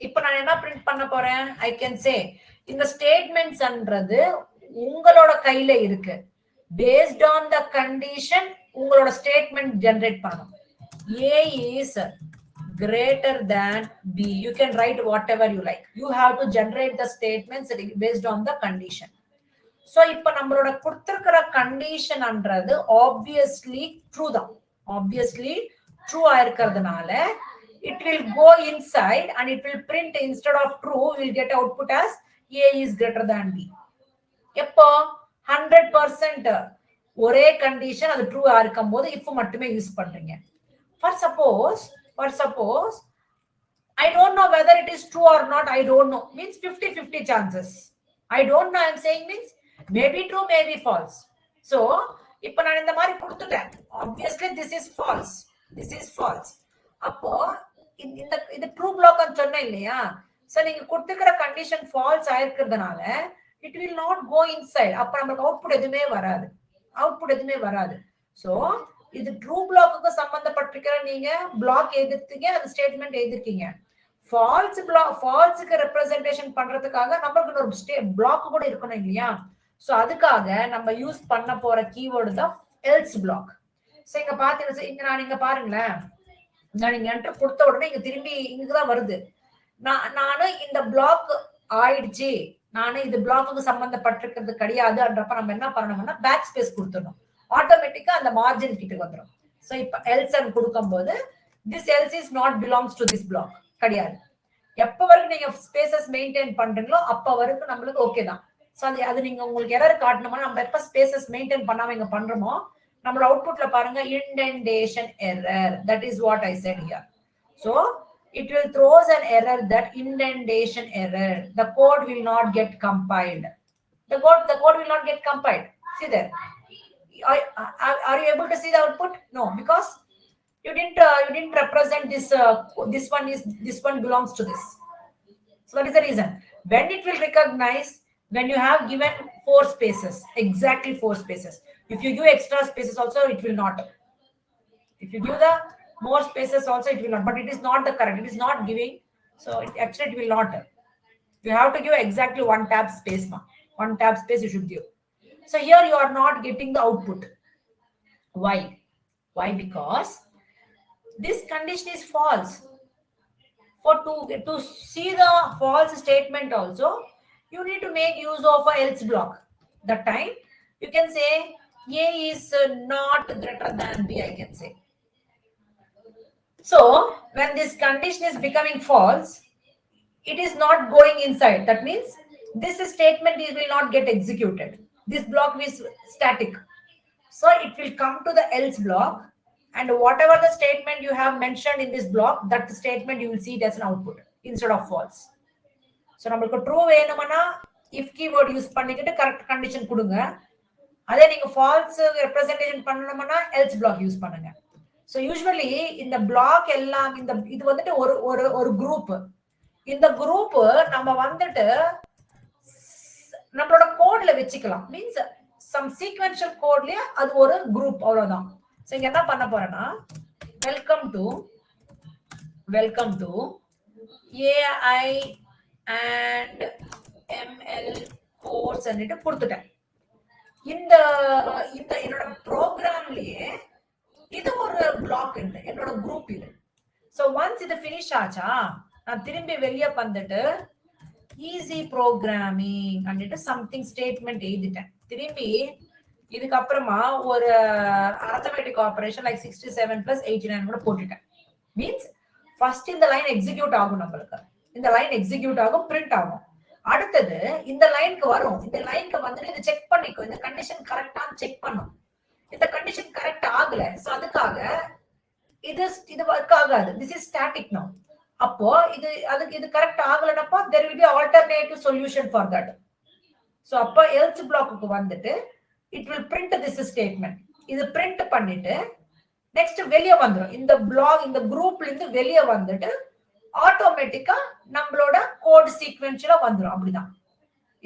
இப்ப நான் என்ன பிரிண்ட் பண்ண போறேன்? I can say இந்த ஸ்டேட்மெண்ட்ஸ்ன்றது உங்களோட கையில இருக்கு. based on the condition உங்களோட ஸ்டேட்மெண்ட் ஜெனரேட் பண்ணணும். A is greater than B. You can write whatever you like. You have to generate the statements based on the condition. So இப்ப நம்மளோட கொடுத்திருக்கிற கண்டிஷன்ன்றது obviously true தான். obviously true ஆயிருக்கிறதுனால it will go inside and it will print instead of true, we will get output as A is greater than B. எப்போ 100% ஒரே condition அது true இருக்கும் போது if மட்டுமே யூஸ் பண்றீங்க. For suppose I don't know whether it is true or not, I don't know, means 50-50 chances. I don't know, I'm saying means maybe true, maybe false. So இப்ப நான் இந்த மாதிரி கொடுத்துட்டேன், obviously this is false. அப்போ இந்த true black சொன்னேன் இல்லையா, so நீங்க கொடுத்துக்கிற கண்டிஷன் ஃபால்ஸ் ஆயிருக்கிறதுனால it will not go inside. அப்ப நமக்கு அவுட்புட் எதுவுமே வராது. சோ இது ட்ரூ பிளாக்குக்கு சம்பந்தப்பட்டிருக்கிற நீங்க பிளாக் எழுதிருக்கீங்க, அந்த ஸ்டேட்மெண்ட் எழுதிருக்கீங்க. ஃபால்ஸுக்கு ரெப்ரசன்டேஷன் பண்றதுக்காக நம்மளுக்கு ஒரு பிளாக் கூட இருக்கணும் இல்லையா. சோ அதுக்காக நம்ம யூஸ் பண்ண போற கீவேர்டு தான் எல்ஸ் பிளாக். சோ இங்க பாத்தீங்கன்னா நீங்க பாருங்களேன், நான் இங்க என்டர் கொடுத்த உடனே இங்க திரும்பி இங்கதான் வருது. நானு இந்த பிளாக் ஆயிடுச்சு, நானு இது பிளாக்கு சம்பந்தப்பட்டிருக்கிறது கிடையாதுன்றப்ப நம்ம என்ன பண்ணணும்னா பேக் ஸ்பேஸ் கொடுத்துடணும். ஆட்டோமேட்டிக்கா அந்த மார்ஜின் கிட்ட வந்துடும். சோ இப்ப எல்ஸ் கொடுக்கும் போது this else is not belongs to this block கிடையாது. எப்ப வரைக்கும் நீங்க ஸ்பேசஸ் மெயின்டைன் பண்றீங்களோ அப்ப வரைக்கும் நம்மளுக்கு ஓகே தான். சோ அது நீங்க உங்களுக்கு எரர் காட்டணுமா, நம்ம எப்ப ஸ்பேசஸ் மெயின்டைன் பண்ணாம இங்க பண்றோமோ நம்மளோட அவுட்புட்ல பாருங்க indentation error. That is what I said here. So it will throws an error, that indentation error. The code will not get compiled. The code will not get compiled. See there. Are you able to see the output? No, because you didn't represent this one belongs to this. So that is the reason. When it will recognize, when you have given 4 spaces, exactly 4 spaces. If you give extra spaces also, it will not. If you give the more spaces also, it will not. But it is not the correct. It is not giving. So actually it will not. You have to give exactly 1 tab space. 1 tab space you should give. So here you are not getting the output. Why? Because this condition is false. To see the false statement also, you need to make use of a else block. That time you can say A is not greater than B, I can say. So when this condition is becoming false, it is not going inside. That means this statement will not get executed. This block is static. So it will come to the else block, and whatever the statement you have mentioned in this block, that statement you will see it as an output instead of false. So நமக்கு true வேணும்னா if keyword use பண்ணிக்கிட்டு correct condition கொடுங்க. அதே நீங்க falls representation பண்ணணும்னா else block use பண்ணுங்க. So usually இந்த black எல்லாம் இது வந்துட்டு ஒரு குரூப். இந்த குரூப் நம்ம வந்துட்டு நம்மளோட கோட்ல வச்சுக்கலாம். மீன்ஸ் சம் சீக்வென்ஷியல் கோட்லயே அது ஒரு குரூப், அவ்வளவுதான். சோ இங்க என்ன பண்ண போறேன்னா welcome to AI and ML course அன்னிட்டு கொடுத்துட்டேன். இந்த என்னோட ப்ரோக்ராம்லயே இது ஒரு பிளாக் இல்லை, என்னோட குரூப் இது. சோ ஒன்ஸ் இது ஃபினிஷ் ஆச்சா, நான் திரும்பி வெளியே வந்துட்டு ஈஸி ப்ரோக்ராமிங் அன்னிட்டு சம்திங் ஸ்டேட்மெண்ட் எழுதிட்டேன். திரும்பி இதுக்கப்புறமா ஒரு அரித்மெட்டிக் ஆபரேஷன் லைக் 67 + 89 கூட போட்டுட்டேன். மீன்ஸ் ஃபர்ஸ்ட் இந்த லைன் எக்ஸிக்யூட் ஆகும், நம்மளுக்கு இந்த லைன் எக்ஸிக்யூட் ஆகும், பிரிண்ட் ஆகும். அடுத்தது இந்த லைனுக்கு வரும். இந்த லைனுக்கு வந்துட்டு இது செக் பண்ணிக்கும், இந்த கண்டிஷன் கரெக்டான்னு செக் பண்ணும். இந்த கண்டிஷன் கரெக்ட் ஆகல, சோ அதுக்காக இது ஒர்க் ஆகாது. This is static now. அப்போ இது கரெக்ட் ஆகலனப்ப there will be alternative solution for that. சோ அப்ப else blockக்கு வந்துட்டு it will print this statement. இது print பண்ணிட்டு நெக்ஸ்ட் வெளிய வந்துரும். இந்த பிளாக் இந்த குரூப்ல இருந்து வெளிய வந்துட்டு ஆட்டோமேட்டிக்கா நம்மளோட கோட் சீக்வென்ஷியலா வந்துரும். அப்படிதான்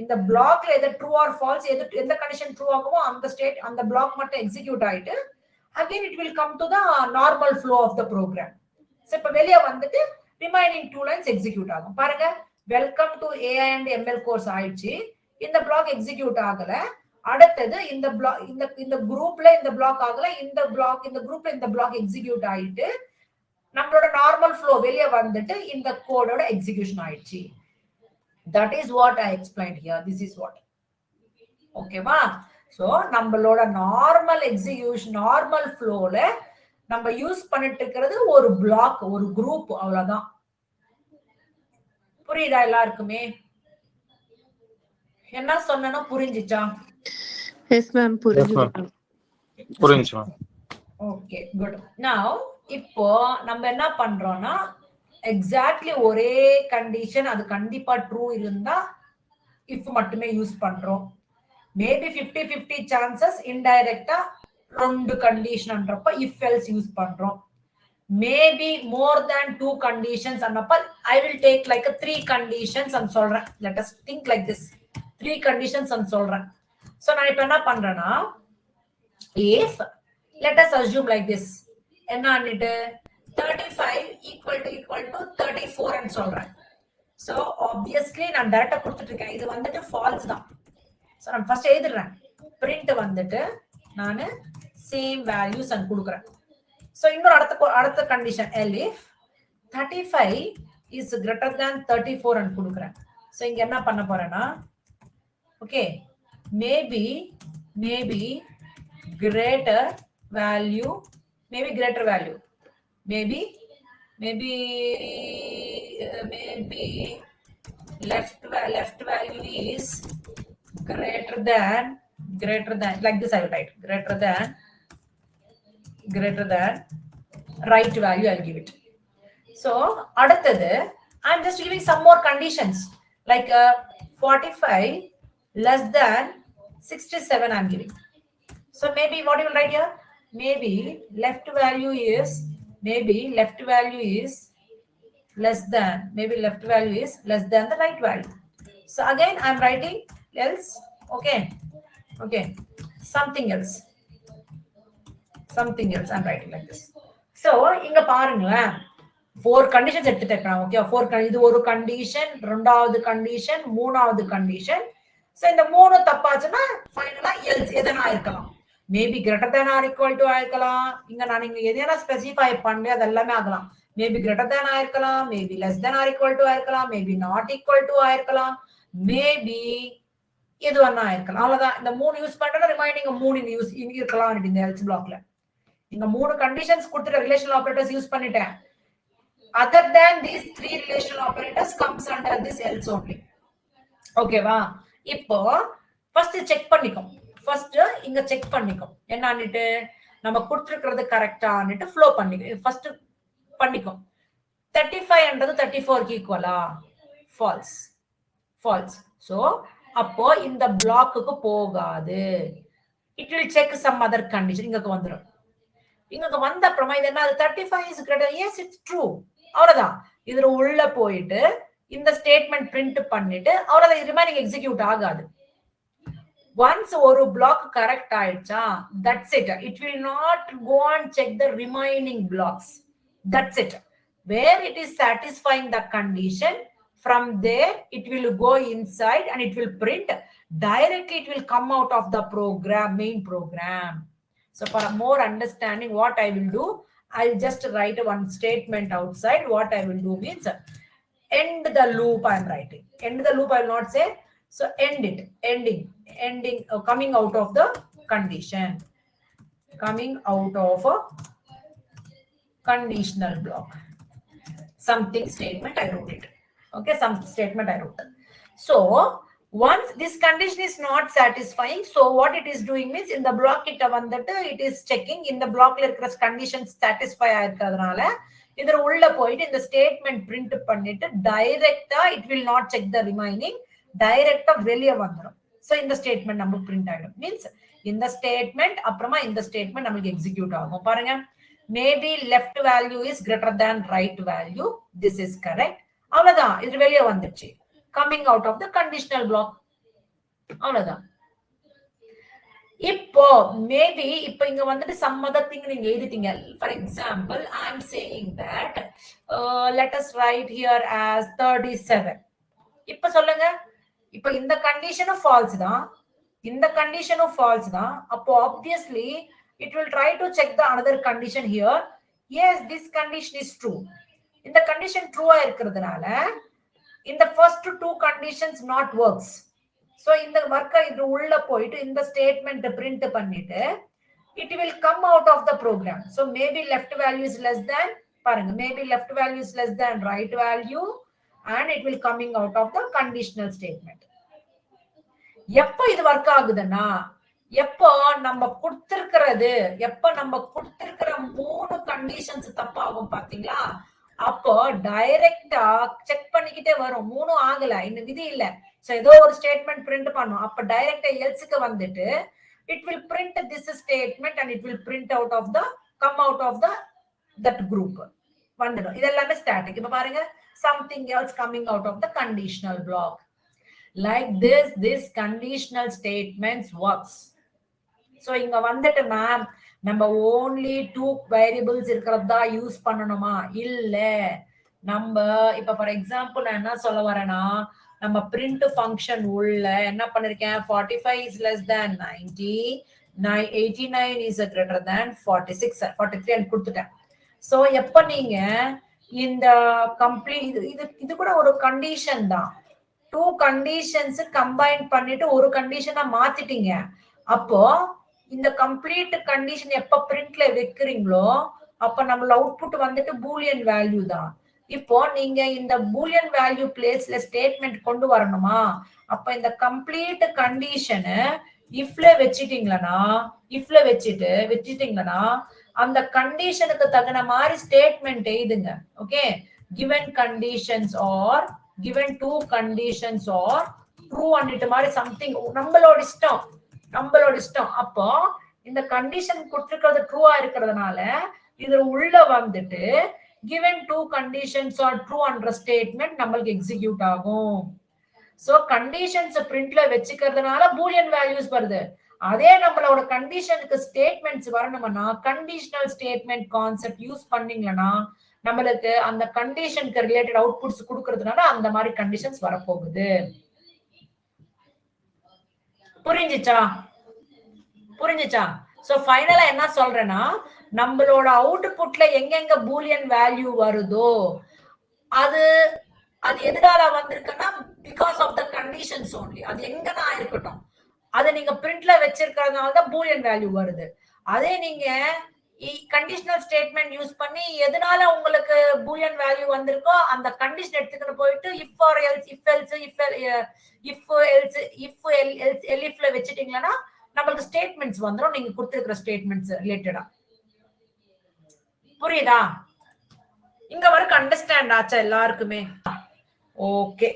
இந்த பிளாக்ல எது ட்ரூ ஆர் ஃபால்ஸ், எந்த கண்டிஷன் ட்ரூ ஆகுமோ அந்த பிளாக் மட்டும் எக்ஸிக்யூட் ஆயிட்டு again it will come to the normal flow of the program. So இப்ப வெளிய வந்துட்டு ரிமைனிங் 2 லைன்ஸ் எக்ஸிக்யூட் ஆகும். பாருங்க, welcome to AI and ML course ஆயிடுச்சு. இந்த பிளாக் எக்ஸிக்யூட் ஆகல. அடுத்தது இந்த பிளாக் இந்த குரூப்ல இந்த பிளாக் ஆகல, இந்த குரூப்ல இந்த பிளாக் எக்ஸிக்யூட் ஆயிட்டு நம்மளோட நார்மல் ஃப்ளோ வெளிய வந்துட்டு இந்த கோடோட எக்ஸிகியூஷன் ஆயிடுச்சு. That is what I explained here. This is what. ஓகேவா? சோ நம்மளோட நார்மல் எக்ஸிகியூஷன் நார்மல் ஃப்ளோல நம்ம யூஸ் பண்ணிட்டு இருக்கிறது ஒரு பிளாக், ஒரு குரூப், அவ்வளவுதான். புரியுதா எல்லாருக்குமே? என்ன சொன்னா புரிஞ்சிச்சா? எஸ் மேம், புரிஞ்சுது. புரிஞ்சுச்சு மேம். Okay, good. நவ் இப்போ நம்ம என்ன பண்றோம்னா எக்ஸாக்ட்லி ஒரே கண்டிஷன் அது கண்டிப்பா ட்ரூ இருந்தா இஃப் மட்டுமே யூஸ் பண்றோம். மேபி 50-50 சான்சஸ் இன்டைரக்டா ரெண்டு கண்டிஷன்ன்றப்ப இஃப் எல்ஸ் யூஸ் பண்றோம். மேபி மோர் தேன் 2 conditions அன்னப்ப I will take like 3 conditions and சொல்றேன். Let us think like this. 3 conditions and சொல்றேன். சோ நான் இப்ப என்ன பண்றேன்னா if let us assume like this, என்ன ஆனிட்டு 35 equal to 34 ன்னு சொல்றேன். சோ obviously நான் டைரக்டா கொடுத்துட்டு இருக்கேன். இது வந்துட்டு false தான். சோ நான் ஃபர்ஸ்ட் எழுதிடுறேன். print வந்துட்டு நான் சேம் வேல்யூஸ் and கொடுக்கிறேன். சோ இன்னொரு அடுத்த condition if 35 is greater than 34 and கொடுக்கிறேன். சோ இங்க என்ன பண்ண போறேன்னா okay maybe greater value, maybe left value is greater than like this. I will write greater than right value. I'll give it. So அடுத்தது I'm just giving some more conditions like 45 less than 67 I'm giving. So maybe what you will write here? Maybe left value is less than the right value. So again I'm writing else. Okay, something else I'm writing like this. So இங்க பாருங்களேன் 4 conditions எடுத்துட்டேன். Okay 4 இது ஒரு condition, இரண்டாவது condition, மூணாவது condition. So இந்த மூணு தப்பாச்சுன்னா ஃபைனலா எல்ஸ் எதனா இருக்கலாம். Maybe greater than or equal to ஆயிருக்கலாம். இங்க நான் இங்க எதனா ஸ்பெசிஃபை பண்ணி அது எல்லாமே ஆகலாம். மேபி கிரேட்டர் தேன் ஆயிருக்கலாம், maybe less than or equal to ஆயிருக்கலாம், மேபி நாட் ஈக்குவல் டு ஆயிருக்கலாம், மேபி எது வேணா ஆயிருக்கலாம். அவ்வளவுதான். இந்த மூணு யூஸ் பண்றேன்னா ரிமைனிங் 3 யூஸ் இருக்கலாம் இந்த எல்ஸ் பிளாக்ல. இங்க 3 கண்டிஷன்ஸ் கொடுத்துட்டு ரிலேஷனல் ஆபரேட்டர்ஸ் யூஸ் பண்ணிட்டேன். other than these 3 relational operators comes under this else only. ஓகேவா? இப்போ ஃபர்ஸ்ட் செக் பண்ணிக்கும். இங்க செக் பண்ணிக்கும். என்னன்னுட்டு நம்ம கொடுத்திருக்கிறது கரெக்டான்னுட்டு ஃப்ளோ பண்ணிக்கும். ஃபர்ஸ்ட் பண்ணிக்கும். 35ன்றது 34க்கு ஈக்குவலா? ஃபால்ஸ். சோ அப்போ இந்த பிளாக்குக்கு போகாது. It will check some other condition. இங்க வந்துரும். இங்க வந்த அப்புறமா இது என்ன 35 is greater. Yes, it's true. அவ்வளவுதான். இதுல உள்ள போயிட்டு இந்த ஸ்டேட்மெண்ட் பிரிண்ட் பண்ணிட்டு அவ்வளவுதான். ரிமைனிங் எக்ஸிக்யூட் ஆகாது. ஒன்ஸ் ஒரு பிளாக் கரெக்ட் ஆயிடுச்சா that's it. It will not go and check the remaining blocks. That's it. Where it is satisfying the condition, from there it will go inside and it will print directly. It will come out of the program, main program. So for more understanding what I will do, I'll just write one statement outside. What I will do means end the loop. I'm writing end the loop. I will not say. So end it, ending coming out of the condition, coming out of a conditional block. Something statement I wrote it. Okay, some statement I wrote. So once this condition is not satisfying, so what it is doing means in the block it is checking in the block condition satisfy ஆயிருக்கிறதுனால இதுல உள்ள போயிட்டு இந்த statement print பண்ணிட்டு டைரக்டா it will not check the remaining, டைரக்டா வெளிய வந்துரும். So இந்த ஸ்டேட்மெண்ட் நமக்கு பிரிண்ட் ஆயிடும். மீன்ஸ் இந்த ஸ்டேட்மெண்ட் அப்புறமா இந்த ஸ்டேட்மெண்ட் நமக்கு எக்ஸிக்யூட் ஆகும். பாருங்க, maybe left value is greater than right value. This is correct. அவ்வளவுதான். இது வெளியே வந்துச்சு. coming out of the conditional block. அவ்வளவுதான். இப்போ மேபி இப்போ இங்க வந்துட்டு some other thing நீங்க எழுதிட்டீங்க. For example, I'm saying that let us write here as 37. இப்ப சொல்லுங்க, இப்போ இந்த கண்டிஷனும் ஃபால்ஸ் தான், இந்த கண்டிஷனும் ஃபால்ஸ் தான். அப்போ obviously it will try to check the another condition here. Yes, this condition is true. இந்த கண்டிஷன் ட்ரூவா இருக்கிறதுனால இந்த first 2 conditions not works. So இந்த வர்க்க இது உள்ள போயிட்டு இந்த ஸ்டேட்மெண்ட் பிரிண்ட் பண்ணிட்டு it will come out of the program. So maybe left value is less than, maybe left value is less than right value, and it will coming out of the conditional statement. எப்ப இது work ஆகுதுன்னா, எப்போ நம்ம கொடுத்திருக்கிறது, எப்ப நம்ம கொடுத்திருக்கிற 3 conditions தப்பாகும் பாத்தீங்களா, அப்போ டைரக்டா செக் பண்ணிக்கிட்டே வரும். 3 ஆகல, இன்னும் விதி இல்ல. சோ ஏதோ ஒரு ஸ்டேட்மெண்ட் பிரிண்ட் பண்ணும். அப்ப டைரக்டா எல்ஸ்க்கு வந்துட்டு it will print this statement and it will print out of the come out of the that group வந்துடும். இதெல்லாம் ஸ்டாட்டிக். இப்ப பாருங்க, something else coming out of the conditional block. Like this conditional statements works. So இங்க வந்துட்டு ma'am நம்ம only 2 variables இருக்கிறதா use பண்ணணுமா? இல்ல. நம்ம இப்ப ஃபார் எக்ஸாம்பிள் நான் என்ன சொல்ல வரேன்னா, நம்ம print function உள்ள என்ன பண்ணிருக்கேன், 45 is less than 90, 89 is greater than 46, 43 and கொடுத்துட்டேன். சோ எப்ப நீங்க இந்த கம்ப்ளீட் இது கூட ஒரு கண்டிஷன் தான். 2 கண்டிஷன்ஸ் கம்பைன் பண்ணிட்டு ஒரு கண்டிஷனா மாத்திட்டீங்க. அப்போ இந்த கம்ப்ளீட் கண்டிஷன் எப்ப பிரிண்ட்ல வைக்கிறீங்களோ அப்ப நம்மள அவுட்புட் வந்துட்டு பூலியன் வேல்யூ தான். இப்போ நீங்க இந்த பூலியன் வேல்யூ பிளேஸ்ல ஸ்டேட்மெண்ட் கொண்டு வரணுமா, அப்ப இந்த கம்ப்ளீட் கண்டிஷனை இஃப்ல வச்சிட்டீங்கன்னா அந்த கண்டிஷனுக்கு தகுந்த மாதிரி ஸ்டேட்மெண்ட் எழுதுங்க. Okay, given conditions or given 2 conditions or true அன்னிட்டு மாதிரி சம்திங் நம்மளோட இஷ்டம். அப்போ இந்த கண்டிஷன் கொடுத்திருக்கிறது ட்ரூவா இருக்கிறதுனால இது உள்ள வந்துட்டு given 2 conditions or true என்ற ஸ்டேட்மெண்ட் நம்மளுக்கு எக்ஸிக்யூட் ஆகும். சோ கண்டிஷன்ஸ் பிரிண்ட்ல வச்சுக்கிறதுனால பூலியன் வேல்யூஸ் வருது. அதே நம்மளோட கண்டிஷனுக்கு ஸ்டேட்மெண்ட்ஸ் வரணும்னா கண்டிஷனல் ஸ்டேட்மெண்ட் கான்செப்ட் யூஸ் பண்ணீங்கன்னா நம்மளுக்கு அந்த கண்டிஷனுக்கு ரிலேட்டட் அவுட்புட்ஸ் கொடுக்கறதுனால அந்த மாதிரி கண்டிஷன்ஸ் வரப்போகுது. புரிஞ்சுச்சா? சோ ஃபைனலா என்ன சொல்றேன்னா, நம்மளோட அவுட்புட்ல எங்கெங்க பூலியன் வேல்யூ வருதோ அது எதனால வந்திருக்குன்னா because of the conditions only. அது எங்கன்னா இருக்கட்டும், அதை நீங்க பிரிண்ட்ல வச்சிருக்கிறதுனால தான் பூலியன் வேல்யூ வருது. அதே நீங்க கண்டிஷனல் ஸ்டேட்மெண்ட் யூஸ் பண்ணி எதனால உங்களுக்கு பூலியன் வேல்யூ வந்திருக்கோ அந்த கண்டிஷன் எடுத்துக்கிட்டு போயிட்டு இஃப் ஆர் எல்ஸ் எல்இஃப்ல வச்சிட்டீங்கன்னா நம்மளுக்கு ஸ்டேட்மெண்ட்ஸ் வந்துடும், நீங்க கொடுத்திருக்கிற ஸ்டேட்மெண்ட்ஸ் ரிலேட்டடா. புரியுதா? இங்க வரைக்கும் அண்டர்ஸ்டாண்ட் ஆச்சா எல்லாருக்குமே? ஓகே,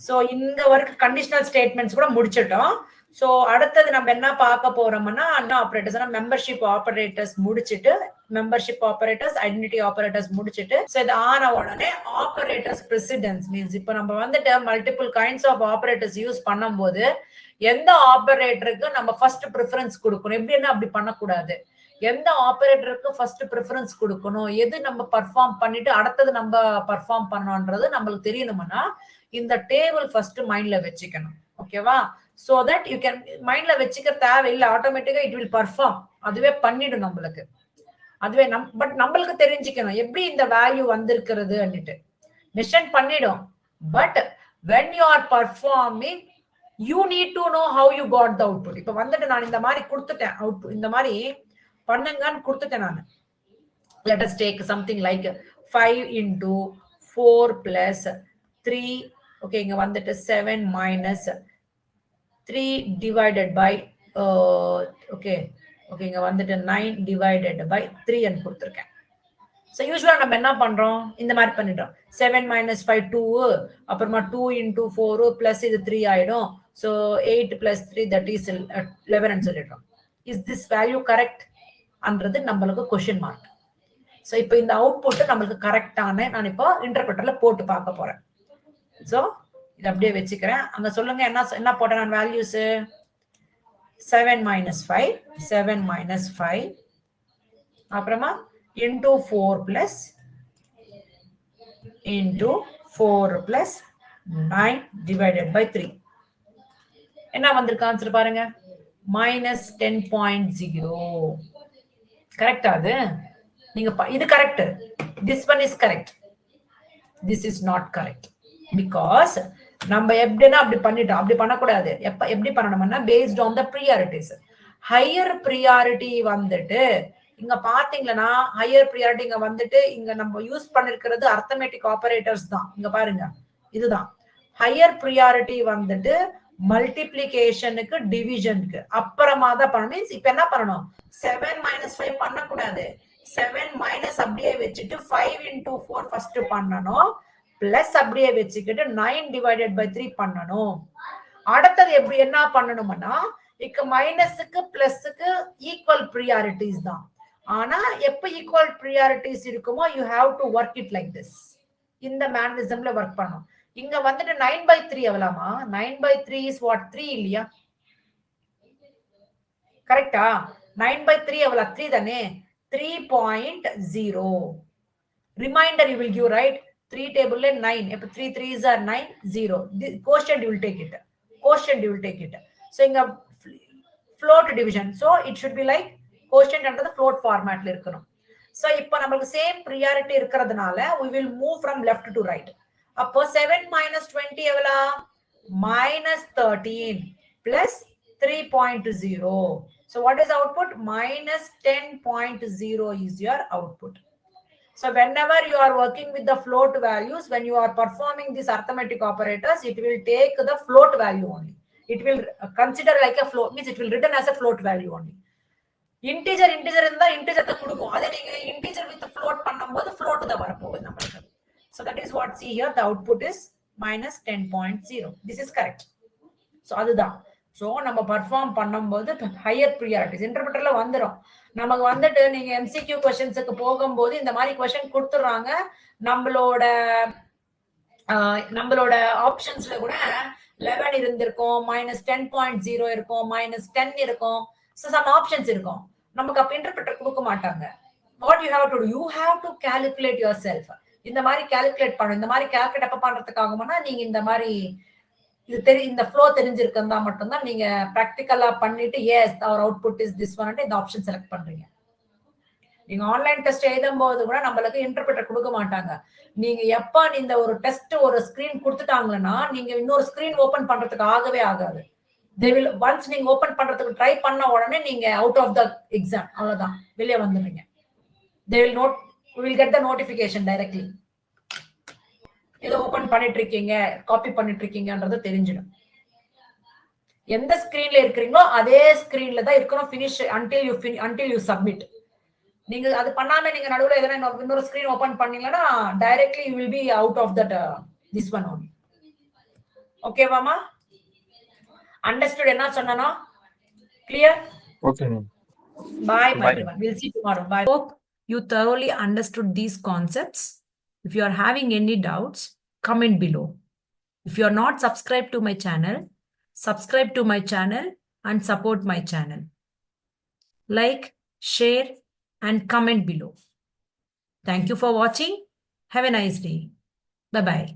சோ இங்க வரைக்கும் கண்டிஷனல் ஸ்டேட்மெண்ட்ஸ் கூட முடிச்சிட்டோம். சோ அடுத்தது நம்ம என்ன பார்க்க போறோம்னா ஆபரேட்டர்ஸ், மெம்பர்ஷிப் ஆபரேட்டர்ஸ் முடிச்சிட்டு, மெம்பர்ஷிப் ஆபரேட்டர்ஸ், ஐடென்டிட்டி ஆபரேட்டர்ஸ் முடிச்சிட்டு, சோ இது ஆன உடனே ஆபரேட்டர்ஸ் பிரசிடென்ஸ் மீன்ஸ் இப்ப நம்ம வந்துட்டு multiple kinds of operators use பண்ணும்போது எந்த ஆபரேட்டருக்கு நம்ம ஃபர்ஸ்ட் ப்ரிஃபரன்ஸ் கொடுக்கணும், எப்படின்னா அப்படி பண்ணக்கூடாது. எந்த ஆபரேட்டருக்கு ஃபர்ஸ்ட் ப்ரிஃபரன்ஸ் கொடுக்கணும், எது நம்ம பர்ஃபார்ம் பண்ணிட்டு அடுத்தது நம்ம பர்ஃபார்ம் பண்ணணும்ன்றது நம்மளுக்கு தெரியணும்னா இந்த டேபிள் ஃபர்ஸ்ட் மைண்ட்ல வச்சுக்கணும். ஓகேவா? சோ தட் யூ கேன் மைண்ட்ல வச்சுக்க தேவையில்லை, ஆட்டோமேட்டிக்கா இட் வில் பர்ஃபார்ம், அதுவே பண்ணிடும் நம்மளுக்கு. அதுவே பட் நம்மளுக்கு தெரிஞ்சுக்கணும் எப்படி இந்த வேல்யூ வந்திருக்கிறது அப்படின்ட்டு மென்ஷன் பண்ணிடும். But when you are performing you need to know how you got the output. இப்ப வந்துட்டு நான் இந்த மாதிரி கொடுத்துட்டேன் அவுட்புட், இந்த மாதிரி பண்ணுங்கன்னு கொடுத்துட்டேன் நான். let us take something like 5 into 4 plus 3. Okay, இங்க வந்துட்டு 7 minus 3 divided by ஓகே இங்க வந்துட்டு 9 divided by 3 ன்னு கொடுத்திருக்கேன். சோ யூசுவலா நம்ம என்ன பண்றோம், இந்த மாதிரி பண்ணிட்டோம். 7 minus 5 2, அப்புறமா 2 into 4 plus இது 3 ஆயிடும். சோ 8 plus 3 that is 11 ன்னு சொல்லிடுறோம். is this value correct அன்றது நம்மளுக்கு क्वेश्चन மார்க். சோ இப்போ இந்த அவுட்புட் நம்மளுக்கு கரெக்டான நான் இப்போ இன்டர்பிரட்டர்ல போட்டு பார்க்க போறேன். சோ இத அப்படியே வெச்சுக்கிறேன். அங்க சொல்லுங்க என்ன போட்டேன் நான் வேல்யூஸ். 7 minus 5 அப்புறமா into 4 plus 9 divided by 3. என்ன வந்திருக்கு ஆன்சர் பாருங்க, -10.0. கரெக்டா? அது நீங்க இது correct, this one is correct, this is not correct because நம்ம எப்படின்னா அப்படி பண்ணிட்டோம். அப்படி பண்ணக்கூடாது. எப்படி பண்ணணும்னா based on the priorities. Higher priority வந்துட்டு இங்க பாத்தீங்கன்னா ஹையர் ப்ரியாரிட்டி இங்க வந்துட்டு இங்க நம்ம யூஸ் பண்ணிருக்கிறது அர்த்தமேட்டிக் ஆபரேட்டர்ஸ் தான். இங்க பாருங்க, இதுதான் ஹையர் ப்ரியாரிட்டி வந்துட்டு மல்டிப்ளிகேஷனுக்கு டிவிஷனுக்கு அப்புறமா தான் பண்ணணும். மீன்ஸ் இப்ப என்ன பண்ணணும், 7 - 5 பண்ணக்கூடாது. 7 மைனஸ் அப்படியே வச்சுட்டு 5 into 4 ஃபர்ஸ்ட் பண்ணணும். பிளஸ் அப்படியே வச்சுக்கிட்டு 9 divided by 3 பண்ணணும். அடுத்தது எப்படி என்ன பண்ணணும்னா இக்க மைனஸுக்கு பிளஸுக்கு ஈக்குவல் ப்ரியாரிட்டிஸ் தான். ஆனா எப்ப ஈக்குவல் ப்ரியாரிட்டிஸ் இருக்குமோ you have to work it like this. இந்த மேனரிசம்ல ஒர்க் பண்ணும். இங்க வந்துட்டு 9/3 எவ்வளவுமா? 9/3 இஸ் வாட்? 3 இல்லையா? கரெக்டா? 9/3 எவ்வளவு? 3 தானே? 3.0. Remainder you will give, right? 3 table 9. இப்ப 3 3s are 9, 0. The quotient you will take it. Quotient you will take it. So in a float division, so it should be like quotient under the float format la irukanum. So இப்ப நமக்கு same priority இருக்கிறதுனால we will move from left to right. அப்போ 7 minus 20 எவ்வளவு? minus 13 plus 3.0. So what is output? minus 10.0 is your output. So whenever you are working with the float values, when you are performing these arithmetic operators, it will take the float value only. It will consider like a float, means it will written as a float value only. Integer இருந்தா integer தான் கொடுக்கும். அதே நீங்க integer with float பண்ணும்போது float தான் வரப்போகுது நமக்கு. So that is what, see here, the output is minus 10.0. This is correct. So அதுதான். ஸோ நம்ம பர்ஃபார்ம் பண்ணும்போது ஹையர் ப்ரியாரிட்டிஸ் இன்டர்பிரட்டர்ல வந்துடும். நமக்கு வந்துட்டு நீங்க எம்சிக்யூ கொஸ்டின்ஸுக்கு போகும்போது இந்த மாதிரி கொஸ்டின் கொடுத்துடுறாங்க. நம்மளோட ஆப்ஷன்ஸ்ல கூட 11 இருந்திருக்கும், -10.0 இருக்கும், -10 இருக்கும். ஸோ சம் ஆப்ஷன்ஸ் இருக்கும். நமக்கு அப்ப இன்டர்பிரட்டர் கொடுக்க மாட்டாங்க. What you have to to, you have to calculate your self. இந்த மாதிரி கால்குலேட் பண்ணணும். இந்த மாதிரி கால்குலேட் எப்ப பண்றதுக்காகும்னா நீங்க இந்த மாதிரி இந்த ஃப்ளோ தெரிஞ்சிருக்கா மட்டும்தான் நீங்க பிராக்டிகலா பண்ணிட்டு as our output is this one இந்த ஆப்ஷன் செலக்ட் பண்றீங்க. நீங்க ஆன்லைன் டெஸ்ட் எழுதும் போது கூட நம்மளுக்கு இன்டர்பிரட்டர் கொடுக்க மாட்டாங்க. நீங்க எப்ப இந்த ஒரு டெஸ்ட் ஒரு ஸ்கிரீன் கொடுத்துட்டாங்கன்னா நீங்க இன்னொரு ஸ்கிரீன் ஓபன் பண்றதுக்கு ஆகவே ஆகாது. they will once நீங்க ஓபன் பண்றதுக்கு ட்ரை பண்ண உடனே நீங்க அவுட் ஆஃப் த எக்ஸாம், அவ்வளவுதான், வெளியே வந்துடுறீங்க. they will get the notification directly. ஏதோ ஓபன் பண்ணிட்டு இருக்கீங்க, காப்பி பண்ணிட்டு இருக்கீங்கன்றது தெரிஞ்சிடும். எந்த ஸ்கிரீன்ல இருக்கிறீங்களோ அதே ஸ்கிரீன்ல தான் இருக்கணும் finish until you submit. நீங்க அது பண்ணாம நீங்க நடுவுல எதனா இன்னொரு ஸ்கிரீன் ஓபன் பண்ணீங்கன்னா directly you will be out of that this one only. Okay வாமா? Understood என்ன சொன்னனோ? Clear? Okay ma'am. Bye everyone. We'll see tomorrow. Bye. Hope you thoroughly understood these concepts. If you are having any doubts, comment below. If you are not subscribed to my channel, subscribe to my channel and support my channel. Like, share and comment below. Thank you for watching. Have a nice day. Bye-bye.